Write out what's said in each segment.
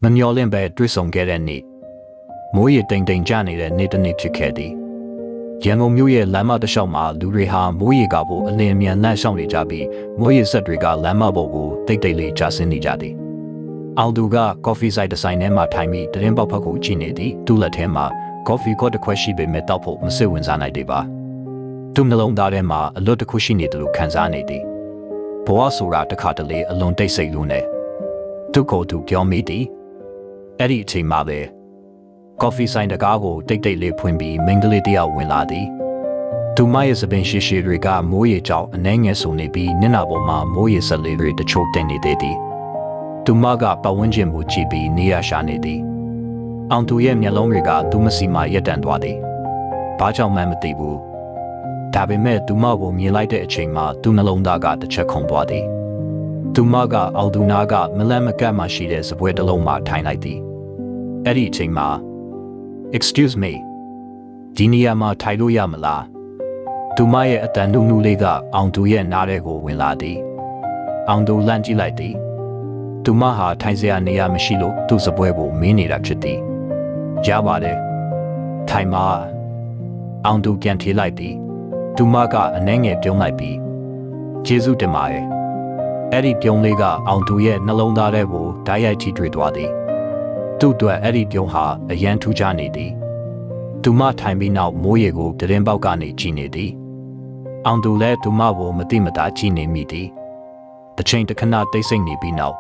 မမျော်လင့်ပဲတွေ့ဆုံခဲ့တဲ့နေ့မိုးရေတိမ်တိမ်ကျနေတဲ့နေ့တစ်နေ့ဖြစ်ခဲ့သည်ရန်ကုန်မြို့ရဲ့လမ်းမတစ်လျှောက်မှာလူတွေဟာမိုးရေကဖို့အလင်းအမြန်နှံ့ရှောင်နေကြပြီးမိုးရေဆက်တွေကလမ်းမပေါ်ကိုတိတ်တိတ်လေးကျဆင်းနေကြသည်အောင်သူကကော်ဖီဆိုင်တစ်ဆိုင်ထဲမှာထိုင်ပြီးတရင်ပေါက်ဖက်ကိုကြည့်နေသည်သူ့လက်ထဲမှာကော်ဖီကော့တစ်ခွက်ရှိပေမဲ့တောက်ဖို့မစိတ်ဝင်စားနိုင်သေးပါသူ့နှလုံးသားထဲမှာအလွတ်တစ်ခုရှိနေတယ်လို့ခံစားနေသည်ဘဝဆိုတာတစ်ခါတလေအလွန်တိတ်ဆိတ်လို့နဲ့သူ့ကိုယ်သူပြောမိသည်အဲ့ဒီအချိန်မှာပဲကော်ဖီဆိုင်တကားကိုတိတ်တိတ်လေးဖွင့်ပြီးမိန်းကလေးတယောက်ဝင်လာသည်သူမရဲ့စပင်ရှိရှိတွေကမိုးရေကြောင့်အနှဲငယ်ဆုံနေပြီးမျက်နှာပေါ်မှာမိုးရေဆက်လေးတွေတချို့တင်နေသေးသည်သူမကပတ်ဝန်းကျင်ကိုကြည့်ပြီးနေရရှာနေသည်အောင်သူရဲ့မျက်လုံးတွေကသူမစီမှရက်တန့်သွားသည်ဘာကြောင့်မှမသိဘူးဒါပေမဲ့သူမကိုမြင်လိုက်တဲ့အချိန်မှာသူ့နှလုံးသားကတစ်ချက်ခုန်သွားသည်သူမကအောင်သူနာကမလန့်မကန့်မှရှိတဲ့စပွဲတစ်လုံးမှာထိုင်လိုက်သည်အဲ့ဒီအချိန်မှာ Excuse me ဒီနေရာမှာထိုင်လို့ရမလားသူမရဲ့အတန်နုနုလေးကအောင်သူရဲ့နားထဲကိုဝင်လာသည်အောင်သူလန့်ကြည့်လိုက်သည်သူမဟာထိုင်စရာနေရာမရှိလို့သူ့စပွဲကိုမင်းနေတာဖြစ်သည်ရပါတယ်ထိုင်ပါအောင်သူပြန်ထေးလိုက်သည်သူမကအနှဲငယ်ပြုံးလိုက်ပြီးကျေးဇူးတင်ပါတယ်အဲ့ဒီပြုံးလေးကအောင်သူရဲ့နှလုံးသားထဲကိုဓာတ်ရိုက်ထိတွေ့သွားသည်သူ့အတွက်အဲ့ဒီပြုံးဟာအရန်ထူးခြားနေသည်သူမထိုင်ပြီးနောက်မိုးရေကိုတရင်ပေါက်ကနေကြည့်နေသည်အောင်သူလည်းသူမကိုမတိမတာကြည့်နေမိသည်တစ်ချိန်တစ်ခဏတိတ်ဆိတ်နေပြီးနောက်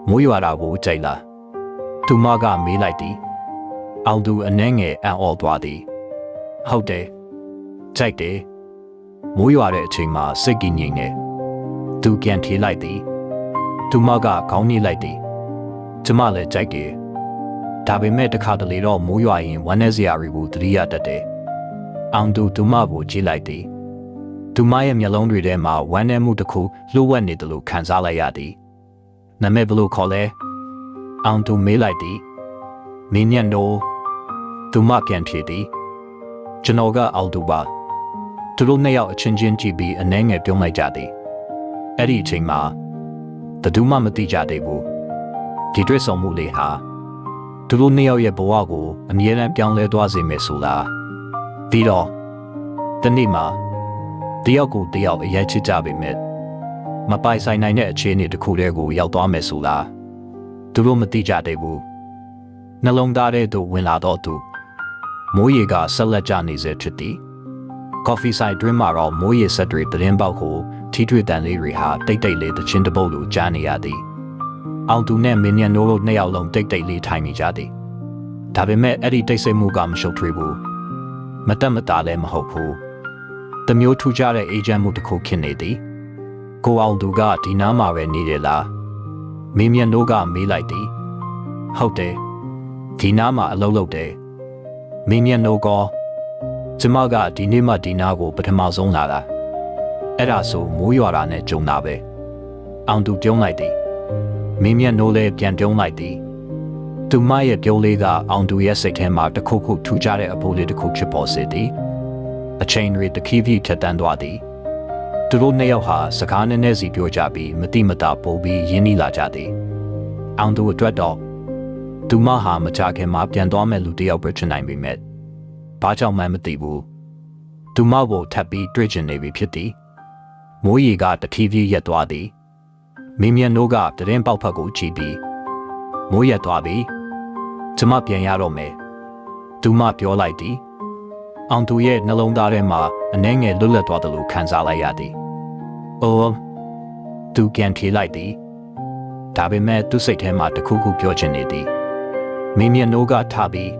မိုးရွာတာကိုကြိုက်လားသူမကမေးလိုက်သည်အောင်သူအနှဲငယ်အံ့ဩသွားသည်ဟုတ်တယ်ကြိုက်တယ်မိုးရွာတဲ့အချိန်မှာစိတ်ကြီးငြိမ်နေသူပြန်ထေးလိုက်သည်သူမကခေါင်းညှိလိုက်သည်ကျမလည်းကြိုက်တယ်ဒါပေမဲ့တစ်ခါတလေတော့မိုးရွာရင်ဝမ်းနည်းစရာတွေကိုသတိရတတ်တယ်အောင်သူမကိုကြည့်လိုက်သည်သူမရဲ့မျက်လုံးတွေထဲမှာဝမ်းနည်းမှုတစ်ခုလှုပ်ဝက်နေတယ်လို့ခံစားလိုက်ရသည်နာမည်ဘယ်လိုခေါ်လဲအောင်သူမေးလိုက်သည်မင်းညံ့တော့သူမပြန်ဖြေသည်ကျွန်တော်ကအောင်သူပါသူတို့နှစ်ယောက်အချင်းချင်းကြည့်ပြီးအနှဲငယ်ပြုံးလိုက်ကြသည်အဲ့ဒီအချိန်မှာဘယ်သူမှမသိကြသေးဘူးဒီတွေ့ဆုံမှုလေးဟာသူတို့နှစ်ယောက်ရဲ့ဘဝကိုအမြဲတမ်းပြောင်းလဲသွားစေမယ်ဆိုလားပြီးတော့တနေ့မှာတယောက်ကိုတယောက်အရိုက်ချစ်ကြပေမဲ့မပိုင်ဆိုင်နိုင်တဲ့အခြေအနေတစ်ခုတည်းကိုရောက်သွားမယ်ဆိုလားသူတို့မသိကြသေးဘူးနှလုံးသားထဲသို့ဝင်လာတော့သူမိုးရေကဆက်လက်ကျနေစေဖြစ်သည်ကော်ဖီဆိုင်တွင်မှာတော့မိုးရေဆက်တွေတရင်ပေါက်ကိုထိထွေတန်လေးတွေဟာတိတ်တိတ်လေးတချင်းတပုတ်လိုကြားနေရသည်အောင်သူနဲ့မင်းညံနိုးတို့နှစ်ယောက်လုံးတိတ်တိတ်လေးထိုင်နေကြသည်ဒါပေမဲ့အဲ့ဒီတိတ်ဆိတ်မှုကမရှုပ်ထွေးဘူးမတက်မတာလည်းမဟုတ်ဘူးတမျိုးထူးခြားတဲ့အေဂျင့်မှုတစ်ခုဖြစ်နေသည်ကိုအောင်သူကဒီနားမှာပဲနေတယ်လားမင်းညံနိုးကမေးလိုက်သည်ဟုတ်တယ်ဒီနားမှာအလုပ်လုပ်တယ်မင်းညံနိုးကကျမကဒီနေ့မှဒီနားကိုပထမဆုံးလာတာအဲ့ဒါဆိုမိုးရွာတာနဲ့ကြုံတာပဲအောင်သူပြုံးလိုက်သည်မင်းမြတ်နိုးလည်းပြန်ပြုံးလိုက်သည်သူမရဲ့ပြုံးလေးကအောင်သူရဲ့စိတ်ထဲမှာတစ်ခုခုထူးခြားတဲ့အဖို့လေးတစ်ခုဖြစ်ပေါ်စေသည်အချိန်တွေတခီးဖြတ်တန်းသွားသည်သူတို့နှစ်ယောက်ဟာစကားနည်းနည်းစီပြောကြပြီးမတိမတာပို့ပြီးရင်းနှီးလာကြသည်အောင်သူအတွက်တော့သူမဟာမကြခင်မှာပြန်သွားမဲ့လူတစ်ယောက်ပဲဖြစ်နိုင်ပေမဲ့ဘာကြောင့်မှမသိဘူးသူမကိုထပ်ပြီးတွေ့ကျင်နေပြီဖြစ်သည်မိုးရေကတခီးဖြည်းရက်သွားသည်မင်းမြတ်နိုးကတရင်ပေါက်ဖက်ကိုကြည့်ပြီးမိုးရက်သွားပြီကျမပြန်ရတော့မယ်သူမပြောလိုက်သည်အောင်သူရဲ့နှလုံးသားထဲမှာအနှဲငယ်လွတ်လပ်သွားတယ်လို့ခံစားလိုက်ရသည်အိုးသူပြန်ထေးလိုက်သည်ဒါပေမဲ့သူ့စိတ်ထဲမှာတခုခုပြောချင်နေသည်မင်းမြတ်နိုးကထပြီး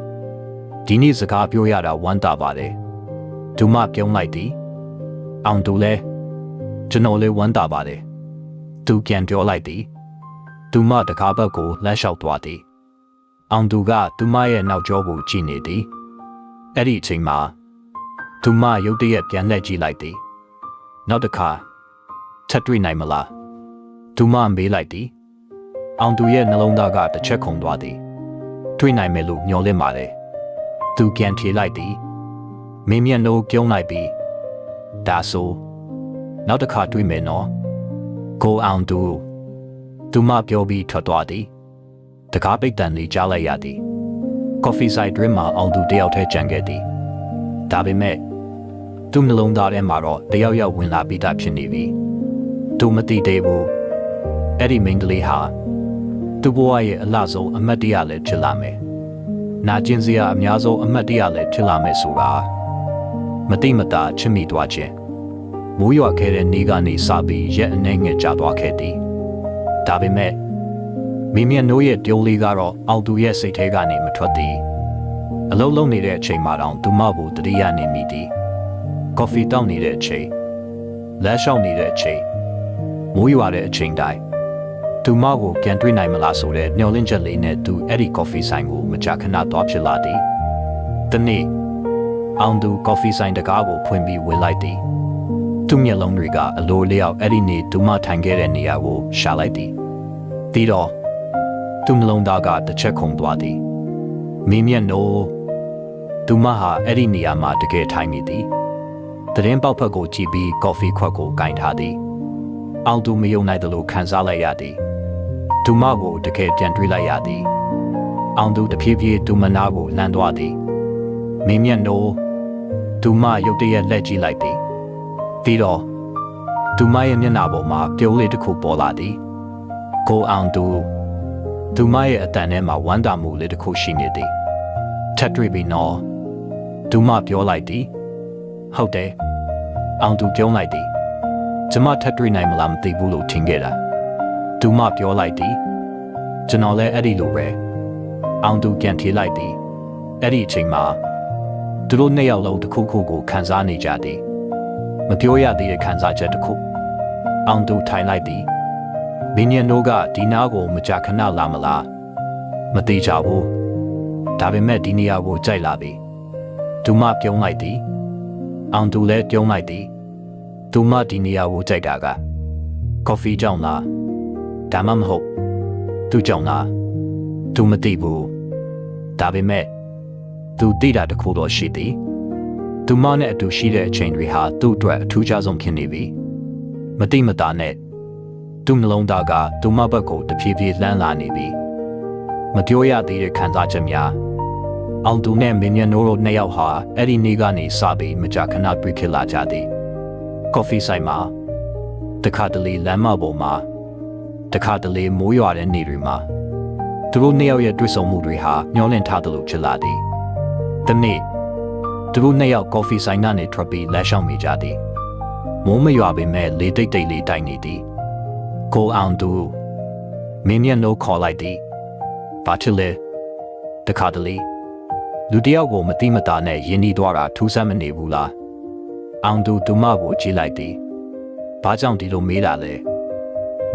ဒီနေ့စကားပြောရတာဝမ်းသာပါတယ်သူမပြုံးလိုက်သည်အောင်သူလည်းကျွန်တော်လည်းဝမ်းသာပါတယ်သူပြန်ပြောလိုက်သည်သူမတကားဘက်ကိုလက်လျှောက်သွားသည်အောင်သူကသူမရဲ့နောက်ကျောကိုကြည့်နေသည်အဲ့ဒီအချိန်မှာသူမရုတ်တရက်ပြန်လှည့်ကြည့်လိုက်သည်နောက်တစ်ခါထပ်တွေ့နိုင်မလားသူမမေးလိုက်သည်အောင်သူရဲ့နှလုံးသားကတစ်ချက်ခုန်သွားသည်တွေ့နိုင်မယ်လို့မျှော်လင့်ပါတယ်သူပြန်ဖြေလိုက်သည်မင်းမျက်နှာပြုံးလိုက်ပြီးဒါဆိုနောက်တစ်ခါတွေ့မယ်နော်ကိုအောင်သူမပြောပြီးထွက်သွားသည် တကားပိတ်တန်လေးကြားလိုက်ရသည်ကော်ဖီဆိုင်တွင်မှအောင်သူတယောက်တည်းကြံခဲ့သည်ဒါပေမဲ့သူ့နှလုံးသားထဲမှာတော့တယောက်ယောက်ဝင်လာပြီးသားဖြစ်နေပြီသူမသိသေးဘူးအဲ့ဒီမိန်းကလေးဟာသူ့ဘဝရဲ့အလှဆုံးအမတ်တရလည်းဖြစ်လာမယ်နာကျင်စရာအများဆုံးအမတ်တရလည်းဖြစ်လာမယ်ဆိုတာမတိမတာချစ်မိသွားခြင်းမိုးရွာခဲ့တဲ့နေ့ကနေစပြီးရက်အနှဲငယ်ကြာသွားခဲ့သည်ဒါပေမဲ့မိမြတ်နိုးရဲ့ပြုံးလေးကတော့အောင်သူရဲ့စိတ်ထဲကနေမထွက်သည်အလုံးလုံးနေတဲ့အချိန်မှာတောင်သူမကိုတတိယနေမိသည်ကော်ဖီတောက်နေတဲ့အချိန်လက်လျှောက်နေတဲ့အချိန်မိုးရွာတဲ့အချိန်တိုင်းသူမကိုပြန်တွေ့နိုင်မလားဆိုတဲ့မျှော်လင့်ချက်လေးနဲ့သူအဲ့ဒီကော်ဖီဆိုင်ကိုမကြာခဏသွားဖြစ်လာသည်တနေ့အောင်သူကော်ဖီဆိုင်တကားကိုဖွင့်ပြီးဝင်လိုက်သည်သူ့မျက်လုံးတွေကအလိုလျောက်အဲ့ဒီနေ့သူမထိုင်ခဲ့တဲ့နေရာကိုရှာလိုက်သည်ပြီးတော့သူ့နှလုံးသားကတစ်ချက်ခုန်သွားသည်မင်းမျက်နှိုးသူမဟာအဲ့ဒီနေရာမှာတကယ်ထိုင်နေသည်သတင်းပေါက်ဖက်ကိုကြည့်ပြီးကော်ဖီခွက်ကိုကင်ထားသည်အောင်သူမယုံနိုင်သလိုခံစားလိုက်ရသည်သူမကိုတကယ်ပြန်တွေ့လိုက်ရသည်အောင်သူတဖြည်းဖြည်းသူမနာကိုလှမ်းသွားသည်မင်းမျက်နှိုးသူမရုတ်တရက်လက်ကြည့်လိုက်သည်ပြီးတော့သူမရဲ့မျက်နှာပေါ်မှာပြုံးလေးတစ်ခုပေါ်လာသည်ကိုအောင်သူမရဲ့အတန်ထဲမှာဝမ်းသာမှုလေးတစ်ခုရှိနေသည်ထပ်တွေ့ပြီးနော်သူမပြောလိုက်သည်ဟုတ်တယ်အောင်သူပြုံးလိုက်သည်ကျမထပ်တွေ့နိုင်မလားမသိဘူးလို့ထင်ခဲ့တာသူမပြောလိုက်သည်ကျွန်တော်လည်းအဲ့ဒီလိုပဲအောင်သူပြန်ထေးလိုက်သည်အဲ့ဒီအချိန်မှာသူတို့နှစ်ယောက်လုံးတစ်ခုခုကိုခံစားနေကြသည်မပြောရသေးတဲ့ခံစားချက်တစ်ခုအောင်သူထိုင်လိုက်သည်မင်းညံတို့ကဒီနားကိုမကြာခဏလာမလားမသိကြဘူးဒါပေမဲ့ဒီနေရာကိုကြိုက်လာပြီသူမပြုံးလိုက်သည်အောင်သူလည်းပြုံးလိုက်သည်သူမဒီနေရာကိုကြိုက်တာကကော်ဖီကြောင့်လားဒါမှမဟုတ်သူကြောင့်လားသူမသိဘူးဒါပေမဲ့သူသိတာတခုတော့ရှိသည်သူမနဲ့အတူရှိတဲ့အချိန်တွေဟာသူ့အတွက်အထူးခြားဆုံးဖြစ်နေပြီမတိမတာနဲ့သူ့နှလုံးသားကသူမဘက်ကိုတဖြည်းဖြည်းလှမ်းလာနေပြီမပြောရသေးတဲ့ခံစားချက်များအောင်သူနဲ့မင်းမြတ်နိုးတို့နှစ်ယောက်ဟာအဲ့ဒီနေ့ကနေစပြီးမကြာခဏတွေ့ခဲ့လာကြသည်ကော်ဖီဆိုင်မှာတခါတလေလမ်းမပေါ်မှာတခါတလေမိုးရွာတဲ့နေ့တွေမှာသူတို့နှစ်ယောက်ရဲ့တွေ့ဆုံမှုတွေဟာမျောလင့်ထားသလိုဖြစ်လာသည်ဒီနေ့သူတို့နှစ်ယောက်ကော်ဖီဆိုင်ကနေထွက်ပြီးလက်ရှောင်မိကြသည်မိုးမရွာပေမဲ့လေတိတ်တိတ်လေးတိုက်နေသည်ကိုအောင်သူမင်းမျက်နှာခေါ်လိုက်သည်ဘာချစ်လဲတခါတလေလူတယောက်ကိုမတိမတာနဲ့ယဉ်နီးသွားတာထူးဆန်းမနေဘူးလားအောင်သူသူမကိုကြည့်လိုက်သည်ဘာကြောင့်ဒီလိုမေးတာလဲ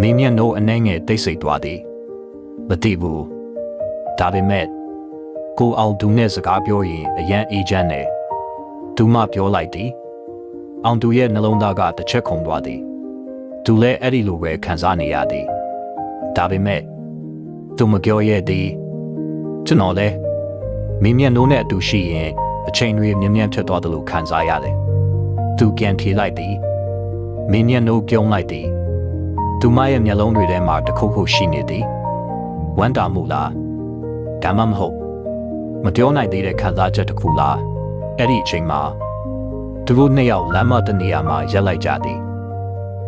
မင်းမျက်နှာအနှဲငယ်တိတ်ဆိတ်သွားသည်မသိဘူးဒါပေမဲ့ကိုအောင်သူနဲ့စကားပြောရင်အရန်အေးချမ်းတယ်သူမပြောလိုက်သည်အောင်သူရဲ့နှလုံးသားကတစ်ချက်ခုန်သွားသည်သူလည်းအဲ့ဒီလိုပဲခံစားနေရသည်ဒါပေမဲ့သူမပြောရသည်ကျွန်တော်လည်းမင်းမျက်နှာနဲ့အတူရှိရင်အချိန်တွေမြင်မြန်ဖြစ်သွားတယ်လို့ခံစားရတယ်သူပြန်ထေးလိုက်သည်မင်းမျက်နှာပြုံးလိုက်သည်သူမရဲ့မျက်လုံးတွေထဲမှာတခုခုရှိနေသည်ဝမ်းတာမှုလားဒါမှမဟုတ်မပြောနိုင်သေးတဲ့ခံစားချက်တစ်ခုလားအဲ့ဒီအချိန်မှာသူတို့နှစ်ယောက်လမ်းမတနေရာမှာရပ်လိုက်ကြသည်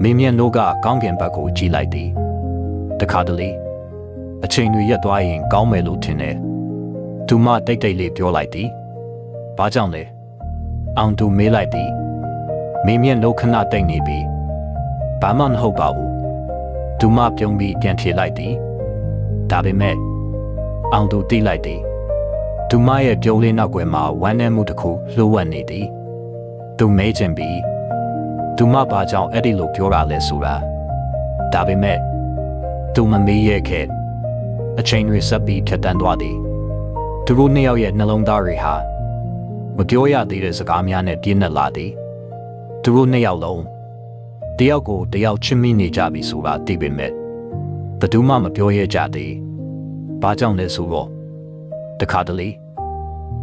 မင်းမျက်နှာကကောင်းကင်ဘက်ကိုကြည့်လိုက်သည်တခါတလေအချိန်တွေရက်သွားရင်ကောင်းမယ်လို့ထင်တယ်သူမတိတ်တိတ်လေးပြောလိုက်သည်ဘာကြောင့်လဲအောင်သူမေးလိုက်သည်မင်းမျက်နှာခဏတိတ်နေပြီဘာမှမဟုတ်ပါဘူးသူမပြုံးပြီးပြန်ထေလိုက်သည်ဒါပေမဲ့အောင်သူသိလိုက်သည်သူမရဲ့ပြုံးလေးနောက်ွယ်မှာဝမ်းနည်းမှုတစ်ခုလှိုးဝှက်နေသည်သူမေးချင်ပြီးသူမဘာကြောင့်အဲ့ဒီလိုပြောတာလဲဆိုတာဒါပေမဲ့သူမမေးရခဲ့အချိန်တွေဆက်ပြီးဖြတ်တန်းသွားသည်သူတို့နှစ်ယောက်ရဲ့နှလုံးသားတွေဟာမပြောရသေးတဲ့စကားများနဲ့ပြည့်နှက်လာသည်သူတို့နှစ်ယောက်လုံးတယောက်ကိုတယောက်ချစ်မိနေကြပြီဆိုတာသိပေမဲ့ဘယ်သူမှမပြောရကြသေးဘာကြောင့်လဲဆိုတော့တခါတလေ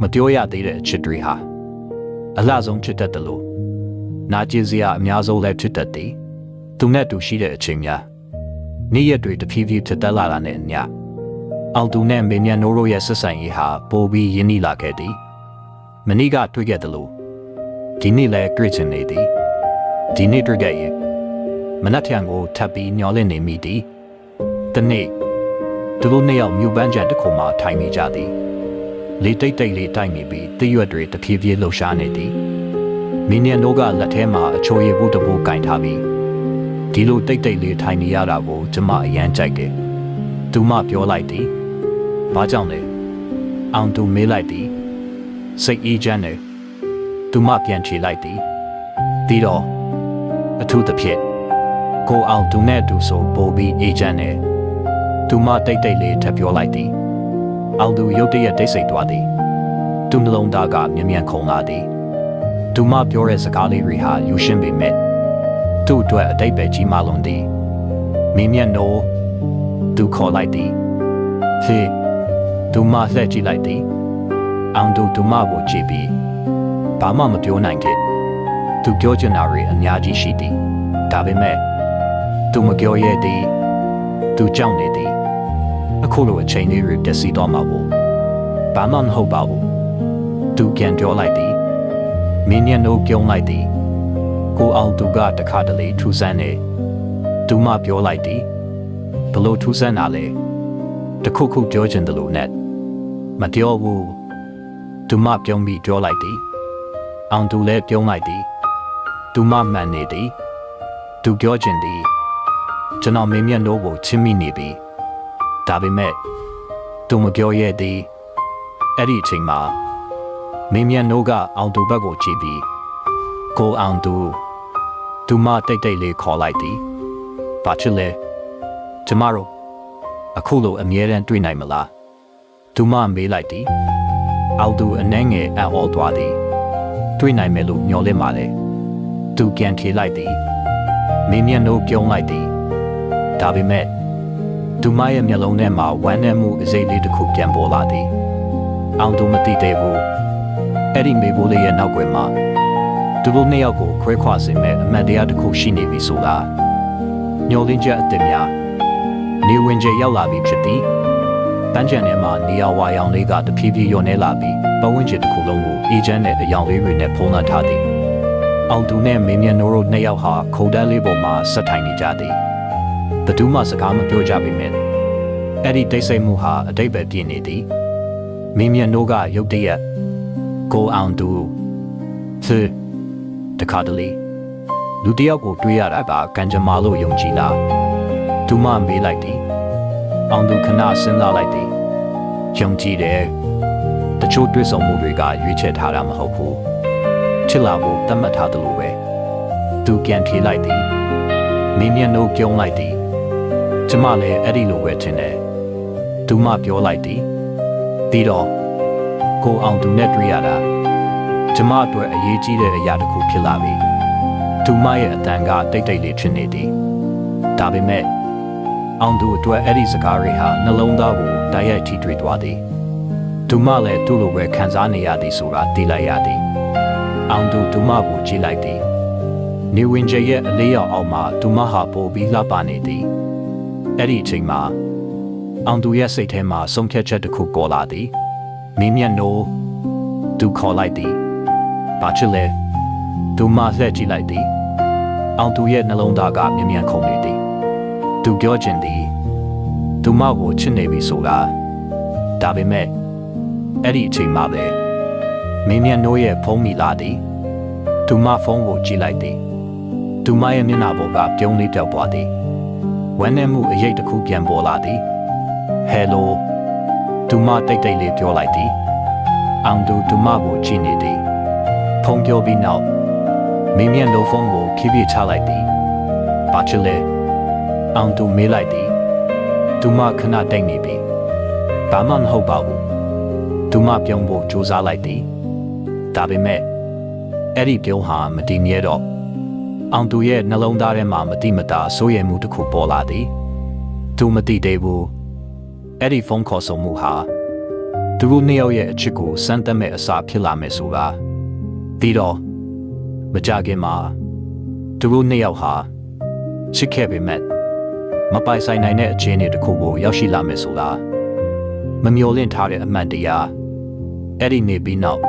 မပြောရသေးတဲ့အချစ်တွေဟာအလှဆုံးဖြစ်တတ်တယ်လို့နာကျင်စရာအများဆုံးလည်းဖြစ်တတ်သည်သူနဲ့တူရှိတဲ့အချိန်များနေ့ရက်တွေတဖြည်းဖြည်းဖြစ်တက်လာတာနဲ့အမျှ အောင်သူနဲ့မေမြန်နိုးတို့ရဲ့ဆက်ဆံရေးဟာပိုပြီးရင်းနှီးလာခဲ့သည်မနေ့ကတွေ့ခဲ့တယ်လို့ဒီနေ့လည်းတွေ့ချင်နေသည်ဒီနေ့တွေ့ခဲ့ရင်မနက်ဖြန်ကိုထပ်ပြီးညှော်လင့်နေမိသည်တနေ့သူတို့နှစ်ယောက်မြို့ပန်းချံတစ်ခုမှထိုင်နေကြသည်လေတိတ်တိတ်လေးတိုက်နေပြီးတရွက်တွေတဖြည်းဖြည်းလှုပ်ရှားနေသည်မင်းမြန်တို့ကလက်ထဲမှာအချိုရည်ဘူးတပူကင်ထားပြီးဒီလိုတိတ်တိတ်လေးထိုင်နေရတာကိုကျမအရန်ကြိုက်တယ်သူမပြောလိုက်သည်ဘာကြောင့်လဲအောင်သူမေးလိုက်သည်စိတ်အေးချမ်းတယ်သူမပြန်ချေလိုက်သည်ပြီးတော့အထူးသဖြင့်ကိုအောင်သူနဲ့သူဆိုပိုပြီးအေးချမ်းတယ်သူမတိတ်တိတ်လေးထပ်ပြောလိုက်သည်အောင်သူရုတ်တရက်တိတ်ဆိတ်သွားသည်သူနှလုံးသားကမြ мян ခုန်လာသည်သူမပြောတဲ့စကားလေးတွေဟာယူရှင်းပေမဲ့သူ့အတွက်အတိတ်ပဲကြီးမားလွန်သည်မင်းမြတ်နိုးသူခေါ်လိုက်သည်ဟေးသူမလှည့်ကြည့်လိုက်သည်အောင်သူမကိုကြည့်ပြီးဘာမှမပြောနိုင်ခဲ့သူပြောချင်တာတွေအများကြီးရှိသည်ဒါပေမဲ့သူမပြောရသည်သူကြောက်နေသည်အခုလိုအချိန်လေးတွေတက်စီတော့မှာပေါ့ဘာမှမဟုတ်ပါဘူးသူပြန်ပြောလိုက်သည်မင်းမြန်တို့ပြုံးလိုက်သည်ကိုအောင်သူကတခါတလေထူဆန်းနေသူမပြောလိုက်သည်ဘလို့ထူဆန်းတာလဲတခုခုပြောချင်တယ်လို့နဲ့မပြောဘူးသူမပြုံးပြီးပြောလိုက်သည်အောင်သူလည်းပြုံးလိုက်သည်သူမမှန်နေသည်သူပြောချင်သည်ကျွန်တော်မင်းမြန်တို့ကိုချစ်မိနေပြီဒါပေမဲ့သူမပြောရသည်အဲ့ဒီအချိန်မှာမင်းမြန်တို့ကအောင်သူဘက်ကိုကြည့်ပြီးကိုအောင်သူမတိတ်တိတ်လေးခေါ်လိုက်သည်ဘာချစ်လဲကျမတို့အခုလိုအမြဲတမ်းတွေ့နိုင်မလားသူမမေးလိုက်သည်အောင်သူအနှဲငယ်အံ့ဩသွားသည်တွေ့နိုင်မယ်လို့မျှော်လင့်ပါလေသူပြန်ထေလိုက်သည်မင်းမြန်တို့ပြုံးလိုက်သည်ဒါပေမဲ့သူမရဲ့မျက်လုံးထဲမှာဝမ်းနည်းမှုအစိမ့်လေးတစ်ခုပြန်ပေါ်လာသည်အောင်သူမသိသေးဘူးအဲ့ဒီမေဘိုးလေးရဲ့နောက်ွယ်မှာသူတို့နှစ်ယောက်ကိုခွဲခွာစေမဲ့အမှန်တရားတစ်ခုရှိနေပြီဆိုတာညှော်လင့်ချက်အစ်စ်များနေဝင်ကျရောက်လာပြီဖြစ်သည်တန်းကြံထဲမှာနေရာဝါရောင်လေးကတဖြည်းဖြည်းညှော်နေလာပြီးပတ်ဝန်းကျင်တစ်ခုလုံးကိုအေးချမ်းတဲ့အယောင်လေးတွေနဲ့ဖုံးလွှမ်းထားသည်အောင်သူနဲ့မင်းမြန်နိုးတို့နှစ်ယောက်ဟာခုံတန်းလေးပေါ်မှာဆက်ထိုင်နေကြသည်ဘသူမှစကားမပြောကြပေမဲ့အဲ့ဒီတိတ်ဆိတ်မှုဟာအတိတ်ပဲပြင်းနေသည်မင်းမြန်နိုးကရုတ်တရက်ကိုအောင်သူတခါတလေလူတယောက်ကိုတွေးရတာကကံကြမ္မာလို့ယုံကြည်လားသူမမေးလိုက်သည်အောင်သူခဏစဉ်းစားလိုက်သည်ယုံကြည်တယ်တချို့တွေးဆုံမှုတွေကရွေးချယ်ထားတာမဟုတ်ဘူးချစ်လာဖို့တတ်မှတ်ထားတယ်လို့ပဲသူပြန်ဖြေလိုက်သည်မင်းမြန်တို့ပြုံးလိုက်သည်ကျမလည်းအဲ့ဒီလိုပဲထင်တယ်သူမပြောလိုက်သည်ပြီးတော့ကိုအောင်သူနဲ့တွေ့ရတာကျမအတွက်အရေးကြီးတဲ့အရာတစ်ခုဖြစ်လာပြီသူမရဲ့အတန်ကတိတ်တိတ်လေးဖြစ်နေသည်ဒါပေမဲ့အောင်သူအတွက်အဲ့ဒီစကားတွေဟာနှလုံးသားကိုတိုက်ရိုက်ထိတွေ့သွားသည်သူမလည်းသူ့လိုပဲခံစားနေရသည်ဆိုတာသိလိုက်ရသည်အောင်သူမကိုကြည့်လိုက်သည်နေဝင်ကျရဲ့အလေးရောက်အောင်မှာသူမဟာပိုပြီးလှပနေသည်အဲ့ဒီအချိန်မှာအောင်သူရဲ့စိတ်ထဲမှာဆုံးဖြတ်ချက်တစ်ခုပေါ်လာသည်မင်းမြတ်နိုးသူခေါ်လိုက်သည်ဘာချစ်လဲသူမလှည့်ကြည့်လိုက်သည်အောင်သူရဲ့နှလုံးသားကမြ мян ခုန်နေသည်သူပြောချင်သည်သူမကိုချစ်နေပြီဆိုတာဒါပေမဲ့အဲ့ဒီအချိန်မှာပဲမင်းမြတ်နိုးရဲ့ဖုန်းမိလာသည်သူမဖုန်းကိုကြည့်လိုက်သည်သူမရဲ့မျက်နှာပေါ်ကပြုံးလေးပြောက်သွားသည်ဝမ်းနည်းမှုအရေးတစ်ခုပြန်ပေါ်လာသည်ဟယ်လိုသူမတိတ်တိတ်လေးပြောလိုက်သည်အောင်သူမကိုကြည့်နေသည်ဖုန်းပြောပြီးနောက်မင်းမြတ်နိုးဖုန်းကိုဖြည်းဖြည်းချလိုက်သည်ဘာချစ်လဲအောင်သူမေးလိုက်သည်သူမခဏတိတ်နေပြီဘာမှမဟုတ်ပါဘူးသူမပြုံးဖို့ကြိုးစားလိုက်သည်ဒါပေမဲ့အဲ့ဒီပြုံးဟာမတည်မြဲတော့အောင်သူရဲ့နှလုံးသားထဲမှာမတိမတာစိုးရိမ်မှုတစ်ခုပေါ်လာသည်သူမသိသေးဘူးအဲ့ဒီဖုန်းခေါ်ဆိုမှုဟာသူတို့နှစ်ယောက်ရဲ့အချစ်ကိုစမ်းသပ်မဲ့အစာဖြစ်လာမယ်ဆိုတာပြီးတော့မကြခင်မှာသူတို့နှစ်ယောက်ဟာချစ်ခဲ့ပေမဲ့မပိုင်ဆိုင်နိုင်တဲ့အခြေအနေတစ်ခုကိုရောက်ရှိလာမယ်ဆိုတာ မမျော်လင့်ထားတဲ့အမှန်တရားအဲ့ဒီနေပြီးနောက်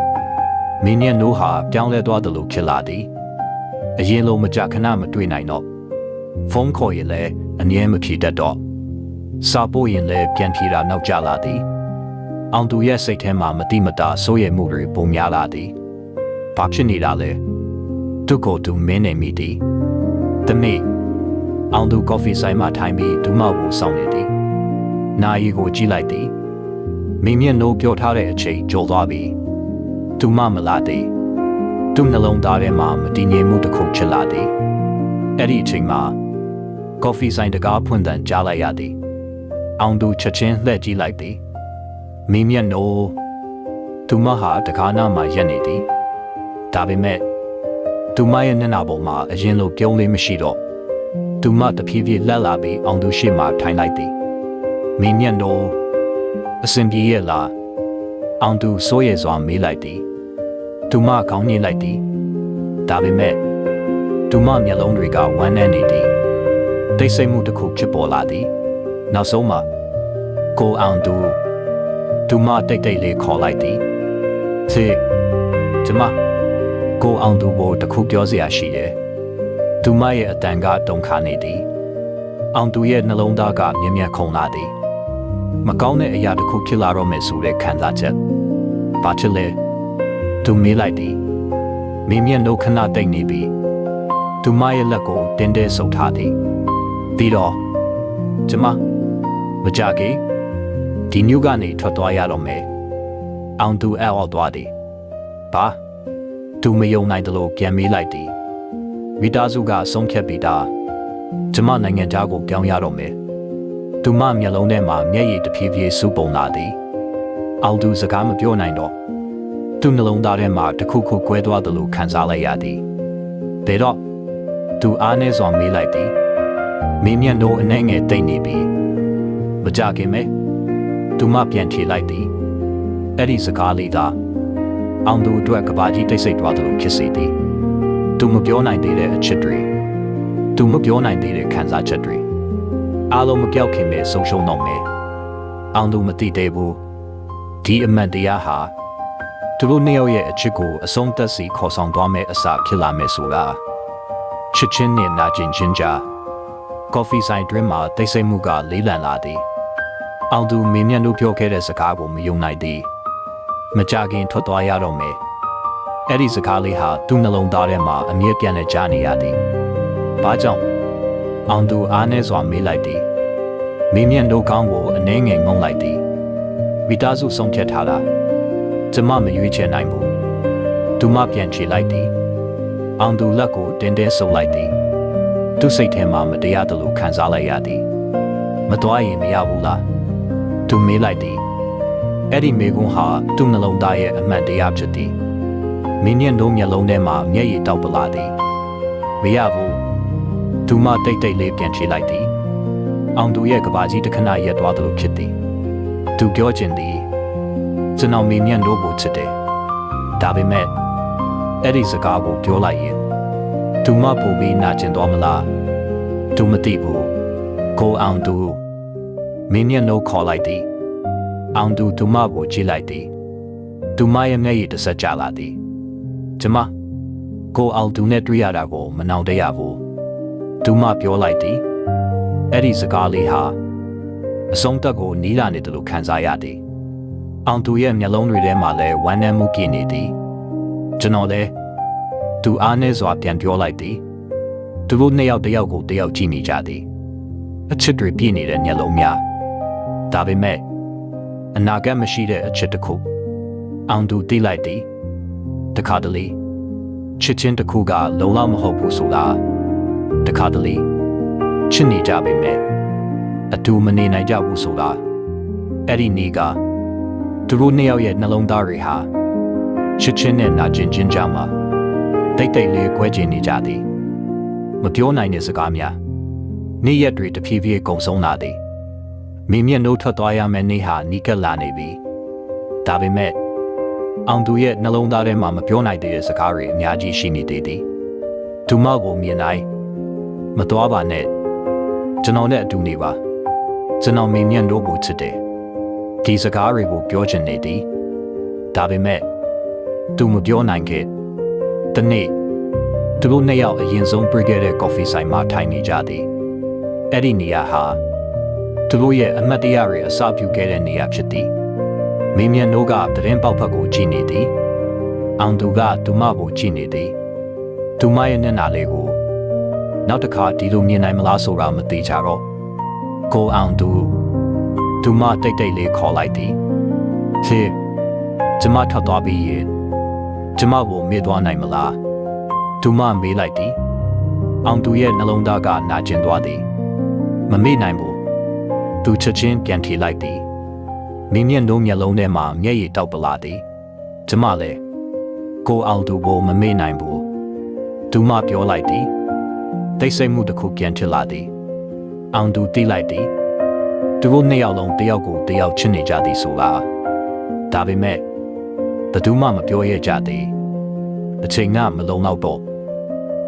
မင်းရဲ့နိုးဟာပြောင်းလဲသွားတယ်လို့ဖြစ်လာသည်အရင်လိုမကြခဏမတွေ့နိုင်တော့ဖုန်းခေါ်ရင်လည်းအငြင်းမဖြေတတ်တော့စာပို့ရင်လည်းပြန်ဖြေတာနောက်ကျလာသည်အောင်သူရဲ့စိတ်ထဲမှာမတိမတာစိုးရိမ်မှုတွေပုံများလာသည်ဘာဖြစ်နေတာလဲသူ့ကိုယ်သူမင်းနေမိသည်တနေ့အောင်သူကော်ဖီဆိုင်မှာထိုင်ပြီးဒူးမောက်ကိုစောင့်နေသည်နာရီကိုကြည့်လိုက်သည်မိမျက်နှိုးပြောထားတဲ့အချိန်ကျော်သွားပြီသူမမလာသေးသူ့နှလုံးသားထဲမှာမတည်ငြိမ်မှုတစ်ခုဖြစ်လာသည်အဲ့ဒီအချိန်မှာကော်ဖီဆိုင်တကားဖွင့်တဲ့ကြားလိုက်ရသည်အောင်သူချက်ချင်းလှည့်ကြည့်လိုက်သည်မိမျက်နှိုးသူမဟာတကားနားမှာရပ်နေသည်ဒါပေမဲ့သူမရဲ့မျက်နှာပေါ်မှာအရင်လိုပြုံးလေးမရှိတော့သူမတဖြည်းဖြည်းလှည့်လာပြီးအောင်သူရှေ့မှာထိုင်လိုက်သည်မိမျက်နှိုးအစင်ပြေရဲ့လားအောင်သူစိုးရိမ်စွာမေးလိုက်သည်သူမခေါင်းညှိလိုက်သည်ဒါပေမဲ့သူမမျက်လုံးတွေကဝမ်းနည်းနေသည်တိတ်ဆိတ်မှုတစ်ခုဖြစ်ပေါ်လာသည်နောက်ဆုံးမှာကိုအောင်သူမတိတ်တိတ်လေးခေါ်လိုက်သည်ချေကျမကိုအောင်သူကိုတခုပြောစရာရှိတယ်သူမရဲ့အတန်ကတုန်ခါနေသည်အောင်သူရဲ့နှလုံးသားကမြဲမြဲခုန်လာသည်မကောင်းတဲ့အရာတစ်ခုဖြစ်လာတော့မယ်ဆိုတဲ့ခံစားချက်ဘာဖြစ်လဲသူမေးလိုက်သည်မိမျက်နှုတ်ခဏတိတ်နေပြီးသူမရဲ့လက်ကိုတင်းတဲဆုပ်ထားသည်ပြီးတော့ကျမမကြခင်ဒီညကနေထွက်သွားရတော့မယ်အောင်သူအော်သွားသည်ဘာသူမယုံနိုင်တယ်လို့ပြန်မေးလိုက်သည်မိသားစုကဆုံးဖြတ်ပြီးသားကျမနိုင်ငံသားကိုပြောင်းရတော့မယ်သူမမျက်လုံးထဲမှာမျက်ရည်တဖြည်းဖြည်းစူပုံလာသည်အောင်သူစကားမပြောနိုင်တော့သူနှလုံးသားထဲမှာတခုခုကွဲသွားတယ်လို့ခံစားလိုက်ရသည်ဒါတော့သူအားနဲ့စွာမေးလိုက်သည်မိမျက်နှိုးအနှဲငယ်တိတ်နေပြီးမကြခင်မဲသူမပြန်ဖြေလိုက်သည်အဲ့ဒီစကားလေးကအောင်သူအတွက်ကဘာကြီးတိတ်ဆိတ်သွားတယ်လို့ဖြစ်စေသည်သူမပြောနိုင်သေးတဲ့အချက်တွေသူမပြောနိုင်သေးတဲ့ခံစားချက်တွေအားလုံးမပြောက်ခင်ပဲဆုံးရှုံးတော့မယ်အောင်သူမသိသေးဘူးဒီအမှန်တရားဟာသူတို့နှစ်ယောက်ရဲ့အချစ်ကိုအဆုံးသတ်စီခေါ်ဆောင်သွားမယ်အစဖြစ်လာမယ်ဆိုတာချစ်ချင်းနဲ့နာကျင်ချင်းကြားကော်ဖီဆိုင်တွင်မှာတိတ်ဆိတ်မှုကလေးလံလာသည်အောင်သူမင်းမျက်နှာပြောခဲ့တဲ့စကားကိုမယုံနိုင်သည်မကြခင်ထွက်သွားရတော့မယ်အဲ့ဒီစကားလေးဟာသူ့နှလုံးသားထဲမှာအမြဲပြန်နဲ့ကြားနေရသည်ဘာကြောင့်အောင်သူအားနဲ့စွာမေးလိုက်သည်မင်းမျက်နှာကောင်းကိုအနှဲငယ်ငုံလိုက်သည်မိသားစုဆုံးဖြတ်ထားတာကျမမရွေးချယ်နိုင်ဘူးသူမပြန်ချေလိုက်သည်အောင်သူလက်ကိုတင်းတဲဆုပ်လိုက်သည်သူစိတ်ထဲမှာမတရားသလိုခံစားလိုက်ရသည်မတော်ရင်မရဘူးလားသူမေးလိုက်သည်အဲ့ဒီမေကွန်းဟာသူ့နှလုံးသားရဲ့အမှန်တရားဖြစ်သည်မင်းရဲ့နှုံးမျက်လုံးထဲမှာမျက်ရည်တောက်ပလာသည်မရဘူးသူမတိတ်တိတ်လေးပြန်ချေလိုက်သည်အောင်သူရဲ့ကဘာကြီးတစ်ခဏရက်သွားသလိုဖြစ်သည်သူပြောချင်သည်ကျွန်တော်မင်းရဲ့နှုံးကိုချစ်တယ်ဒါပေမဲ့အဲ့ဒီစကားကိုပြောလိုက်ရင်သူမပူပြီးနာကျင်သွားမလားသူမသိဘူးကိုအောင်သူမင်းရဲ့နှုံးခေါ်လိုက်သည်အောင်သူမကိုကြည့်လိုက်သည်သူမရဲ့မျက်ရည်တစ်ဆက်ကျလာသည်ကျမကိုအောင်သူနဲ့တွေ့ရတာကိုမနှောင်တရဘူးသူမပြောလိုက်သည်အဲ့ဒီစကားလေးဟာအဆုံးသက်ကိုနီးလာနေတယ်လို့ခံစားရသည်အောင်သူရဲ့မျက်လုံးတွေထဲမှာလည်းဝမ်းနည်းမှုပြည့်နေသည်ကျွန်တော်လည်းသူအားနဲ့စွာပြန်ပြောလိုက်သည်သူတို့နှစ်ယောက်တယောက်ကိုတယောက်ကြည့်နေကြသည်အချစ်တွေပြည့်နေတဲ့မျက်လုံးများဒါပေမဲ့အနာဂတ်မရှိတဲ့အချစ်တစ်ခုအောင်သူသိလိုက်သည်တခါတလေချစ်ချင်းတစ်ခုကလုံလောက်မဟုတ်ဘူးဆိုတာတခါတလေချစ်နေကြပေမဲ့အတူမနေနိုင်ကြဘူးဆိုတာအဲ့ဒီနေ့ကသူတို့နှစ်ယောက်ရဲ့နှလုံးသားတွေဟာချစ်ချင်းနဲ့နာကျင်ချင်းကြားမှာတိတ်တိတ်လေးကွဲကျင်နေကြသည်မပြောနိုင်တဲ့စကားများနေ့ရက်တွေတဖြည်းဖြည်းကုန်ဆုံးလာသည်မိမျက်နှိုးထွက်သွားရမယ့်နေ့ဟာနီးကပ်လာနေပြီဒါပေမဲ့အောင်သူရဲ့နှလုံးသားထဲမှာမပြောနိုင်သေးတဲ့စကားတွေအများကြီးရှိနေသေးသည်သူမကိုမြင်နိုင်မတော်ပါနဲ့ကျွန်တော်နဲ့အတူနေပါကျွန်တော်မိမျက်နှိုးကိုချစ်တယ် ဒီစကားတွေကိုပြောချင်နေသည်ဒါပေမဲ့သူမပြောနိုင်ခဲ့တနေ့သူတို့နှစ်ယောက်အရင်ဆုံးတွေ့ခဲ့တဲ့ coffee ဆိုင်မှာထိုင်နေကြသည်အဲ့ဒီနေရာဟာသူတို့ရဲ့အမတ်တရားတွေအစပြုခဲ့တဲ့နေရာဖြစ်သည်မင်းမြန်တို့ကသတင်းပေါက်ဖက်ကိုကြည့်နေသည်အောင်သူကသူမကိုကြည့်နေသည်သူမရဲ့မျက်နှာလေးကိုနောက်တစ်ခါဒီလိုမြင်နိုင်မလားဆိုတာမသိကြတော့ကိုအောင်သူမတိတ်တိတ်လေးခေါ်လိုက်သည်ဟေးကျမထွက်သွားပြီးရင်ကျမကိုမေ့သွားနိုင်မလားသူမမေးလိုက်သည်အောင်သူရဲ့နှလုံးသားကနာကျင်သွားသည်မမေ့နိုင်ဘူးသူချက်ချင်းပြန်ထီလိုက်သည်မင်းမျက်နှာမျက်လုံးထဲမှာမျက်ရည်တောက်ပလာသည်ကျမလည်းကိုအောင်သူကိုမမေ့နိုင်ဘူးသူမပြောလိုက်သည်တိတ်ဆိတ်မှုတစ်ခုပြန်ဖြစ်လာသည်အောင်သူတိလိုက်သည်သူတို့နှစ်ယောက်လုံးတယောက်ကိုတယောက်ချစ်နေကြသည်ဆိုလားဒါပေမဲ့ဘယ်သူမှမပြောရကြသည်အချိန်ကမလုံလောက်တော့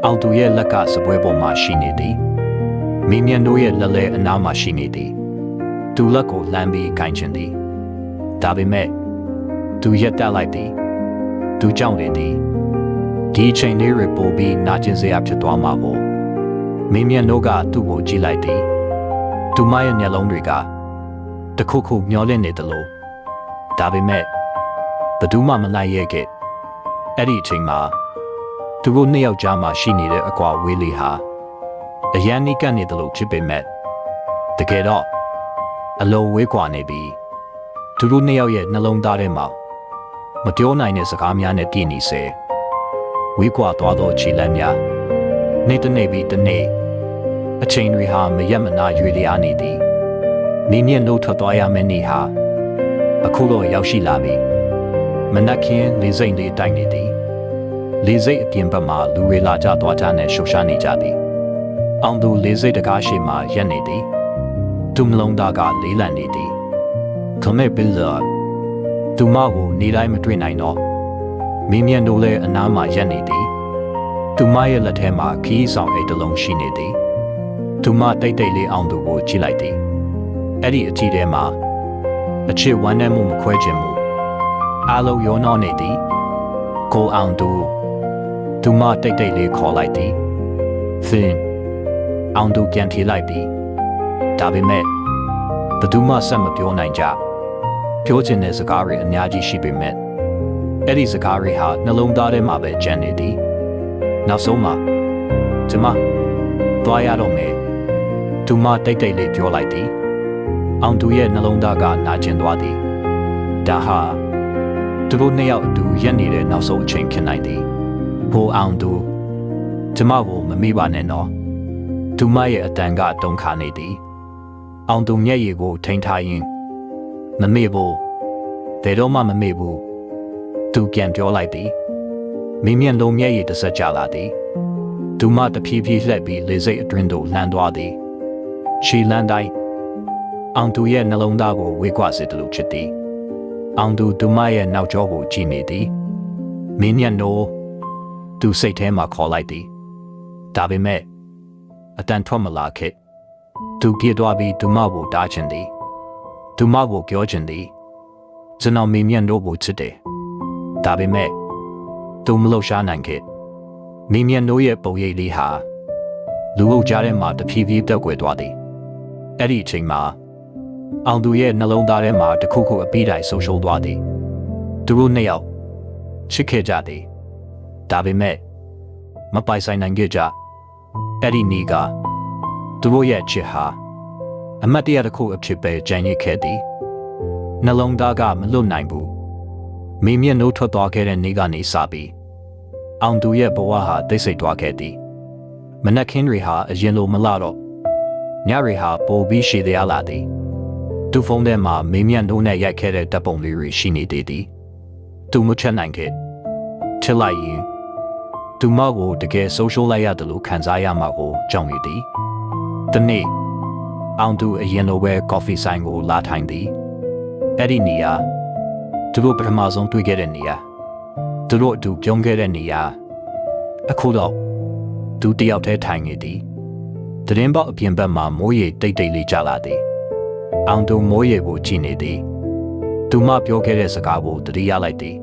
အောင်သူရဲ့လက်ကစပွဲပေါ်မှာရှိနေသည်မင်းမြန်တို့ရဲ့လက်လဲအနားမှာရှိနေသည်သူလက်ကိုလှမ်းပြီးကိုင်ချင်သည်ဒါပေမဲ့သူရက်တက်လိုက်သည်သူကြောက်နေသည်ဒီအချိန်လေးရပို့ပြီးနာကျင်စရာဖြစ်သွားမှာပေါ့မင်းမြန်တို့ကသူ့ကိုကြည့်လိုက်သည်သူမရဲ့မျက်လုံးတွေကတခုခုမျောလင့်နေတယ်လို့ဒါပေမဲ့ဘယ်သူမှမလိုက်ရဲခဲ့အဲ့ဒီအချိန်မှာသူတို့နှစ်ယောက်ကြားမှာရှိနေတဲ့အကွာဝေးလေးဟာအရန်နီးကပ်နေတယ်လို့ဖြစ်ပေမဲ့တကယ်တော့အလုံးဝေးကွာနေပြီသူတို့နှစ်ယောက်ရဲ့နှလုံးသားထဲမှာမပြောနိုင်တဲ့စကားများနဲ့ပြည့်နေစေဝေးကွာသွားသောခြေလမ်းများနေ့တစ်နေ့ပြီးတစ်နေ့အချိန်တွေဟာမရက်မနာရွေလျားနေသည်မင်းမြင့်တို့ထွက်သွားရမယ့်နေ့ဟာအခုတော့ရောက်ရှိလာပြီမနက်ခင်းလေစိမ့်လေးတိုက်နေသည်လေစိတ်အပြင်ဘက်မှာလူတွေလာကြသွားကြနဲ့ရှုပ်ရှားနေကြသည်အောင်သူလေစိတ်တကားရှိမှရက်နေသည်သူမလုံးသားကလေးလံနေသည်ခမဲပင်လာသူမကိုနေတိုင်းမတွေ့နိုင်တော့မင်းမြန်တို့လည်းအနားမှာရက်နေသည်သူမရဲ့လက်ထဲမှာခီးဆောင်အိတ်တစ်လုံးရှိနေသည်သူမတိတ်တိတ်လေးအောင်သူကိုကြည့်လိုက်သည်အဲ့ဒီအကြည့်ထဲမှာအချစ်ဝမ်းနည်းမှုမခွဲခြင်းမှုအားလုံးရောနှောနေသည်ကိုအောင်သူမတိတ်တိတ်လေးခေါ်လိုက်သည်ဖင်အောင်သူပြန်ထီလိုက်သည်ဒါပေမဲ့ဘယ်သူမှဆက်မပြောနိုင်ကြပြောချင်တဲ့စကားတွေအများကြီးရှိပေမဲ့အဲ့ဒီစကားတွေဟာနှလုံးသားထဲမှာပဲကျန်နေသည်နောက်ဆုံးမှာကျမသွားရတော့မယ်သူမတိတ်တိတ်လေးပြောလိုက်သည်အောင်သူရဲ့နှလုံးသားကနာကျင်သွားသည်ဒါဟာသူတို့နှစ်ယောက်အတူရက်နေတဲ့နောက်ဆုံးအချိန်ဖြစ်နိုင်သည်ဟိုအောင်သူကျမကိုမမေ့ပါနဲ့နော်သူမရဲ့အတန်ကတုန်ခါနေသည်အောင်သူမျက်ရည်ကိုထိန်းထားရင်းမမေ့ဘူးဘယ်တော့မှမမေ့ဘူးသူပြန်ပြောလိုက်သည်မင်းမြန်လုံးမျက်ရည်တစ်ဆက်ကျလာသည်သူမတဖြည်းဖြည်းလှည့်ပြီးလေစိတ်အတွင်းသို့လှမ်းသွားသည်ခြေလမ်းတိုင်းအောင်သူရဲ့နှလုံးသားကိုဝေကွစေတယ်လို့ချစ်သည်အောင်သူမရဲ့နောက်ကျောကိုကြည့်နေသည်မင်းမြန်တို့သူစိတ်ထဲမှာခေါ်လိုက်သည်ဒါပေမဲ့အတန်ထွက်မလာခဲ့သူပြေးသွားပြီးသူမကိုတားချင်သည်သူမကိုပြောချင်သည်ကျွန်တော်မင်းမြန်တို့ကိုချစ်တယ်ဒါပေမဲ့သူမလို့ရှားနိုင်ခဲ့မင်းမြန်တို့ရဲ့ပုံရိပ်လေးဟာလူအုပ်ကြားထဲမှာတဖြည်းဖြည်းတက်ကွယ်သွားသည်အဲ့ဒီအချိန်မှာအောင်သူရဲ့နှလုံးသားထဲမှာတခုခုအပီးတိုင်ဆုံးရှုံးသွားသည်သူတို့နှစ်ယောက်ချစ်ခဲ့ကြသည်ဒါပေမဲ့မပိုင်ဆိုင်နိုင်ခဲ့ကြအဲ့ဒီနေ့ကသူတို့ရဲ့ချစ်ဟာအမတ်တရတစ်ခုအဖြစ်ပဲကြံ့ရစ်ခဲ့သည်နှလုံးသားကမလွတ်နိုင်ဘူးမင်းမြင့်တို့ထွက်သွားခဲ့တဲ့နေ့ကနေစပြီးအောင်သူရဲ့ဘဝဟာတိတ်ဆိတ်သွားခဲ့သည်မနက်ခင်းတွေဟာအရင်လိုမလာတော့ညတွေဟာပိုပြီးရှည်သေးလာသည်သူဖုန်းထဲမှာမင်းမြတ်တို့နဲ့ရိုက်ခဲ့တဲ့တပ်ပုံလေးတွေရှိနေသေးသည်သူမချက်နိုင်ခဲ့ချစ်လိုက်ရင်သူမကိုတကယ်ဆိုးရှိုးလိုက်ရတယ်လို့ခံစားရမှာကိုကြောက်နေသည်တနေ့အောင်သူအရင်လိုပဲကော်ဖီဆိုင်ကိုလာထိုင်သည်အဲ့ဒီနေရာသူတို့ပထမဆုံးတွေ့ခဲ့တဲ့နေရာသူတို့အတူပြုံးခဲ့တဲ့နေရာအခုတော့သူတယောက်တည်းထိုင်နေသည်သတင်းပေါက်အပြင်ဘက်မှာမိုးရေတိတ်တိတ်လေးကျလာသည်အောင်သူမိုးရေကိုကြည့်နေသည် သူမပြောခဲ့တဲ့စကားကိုသတိရလိုက်သည်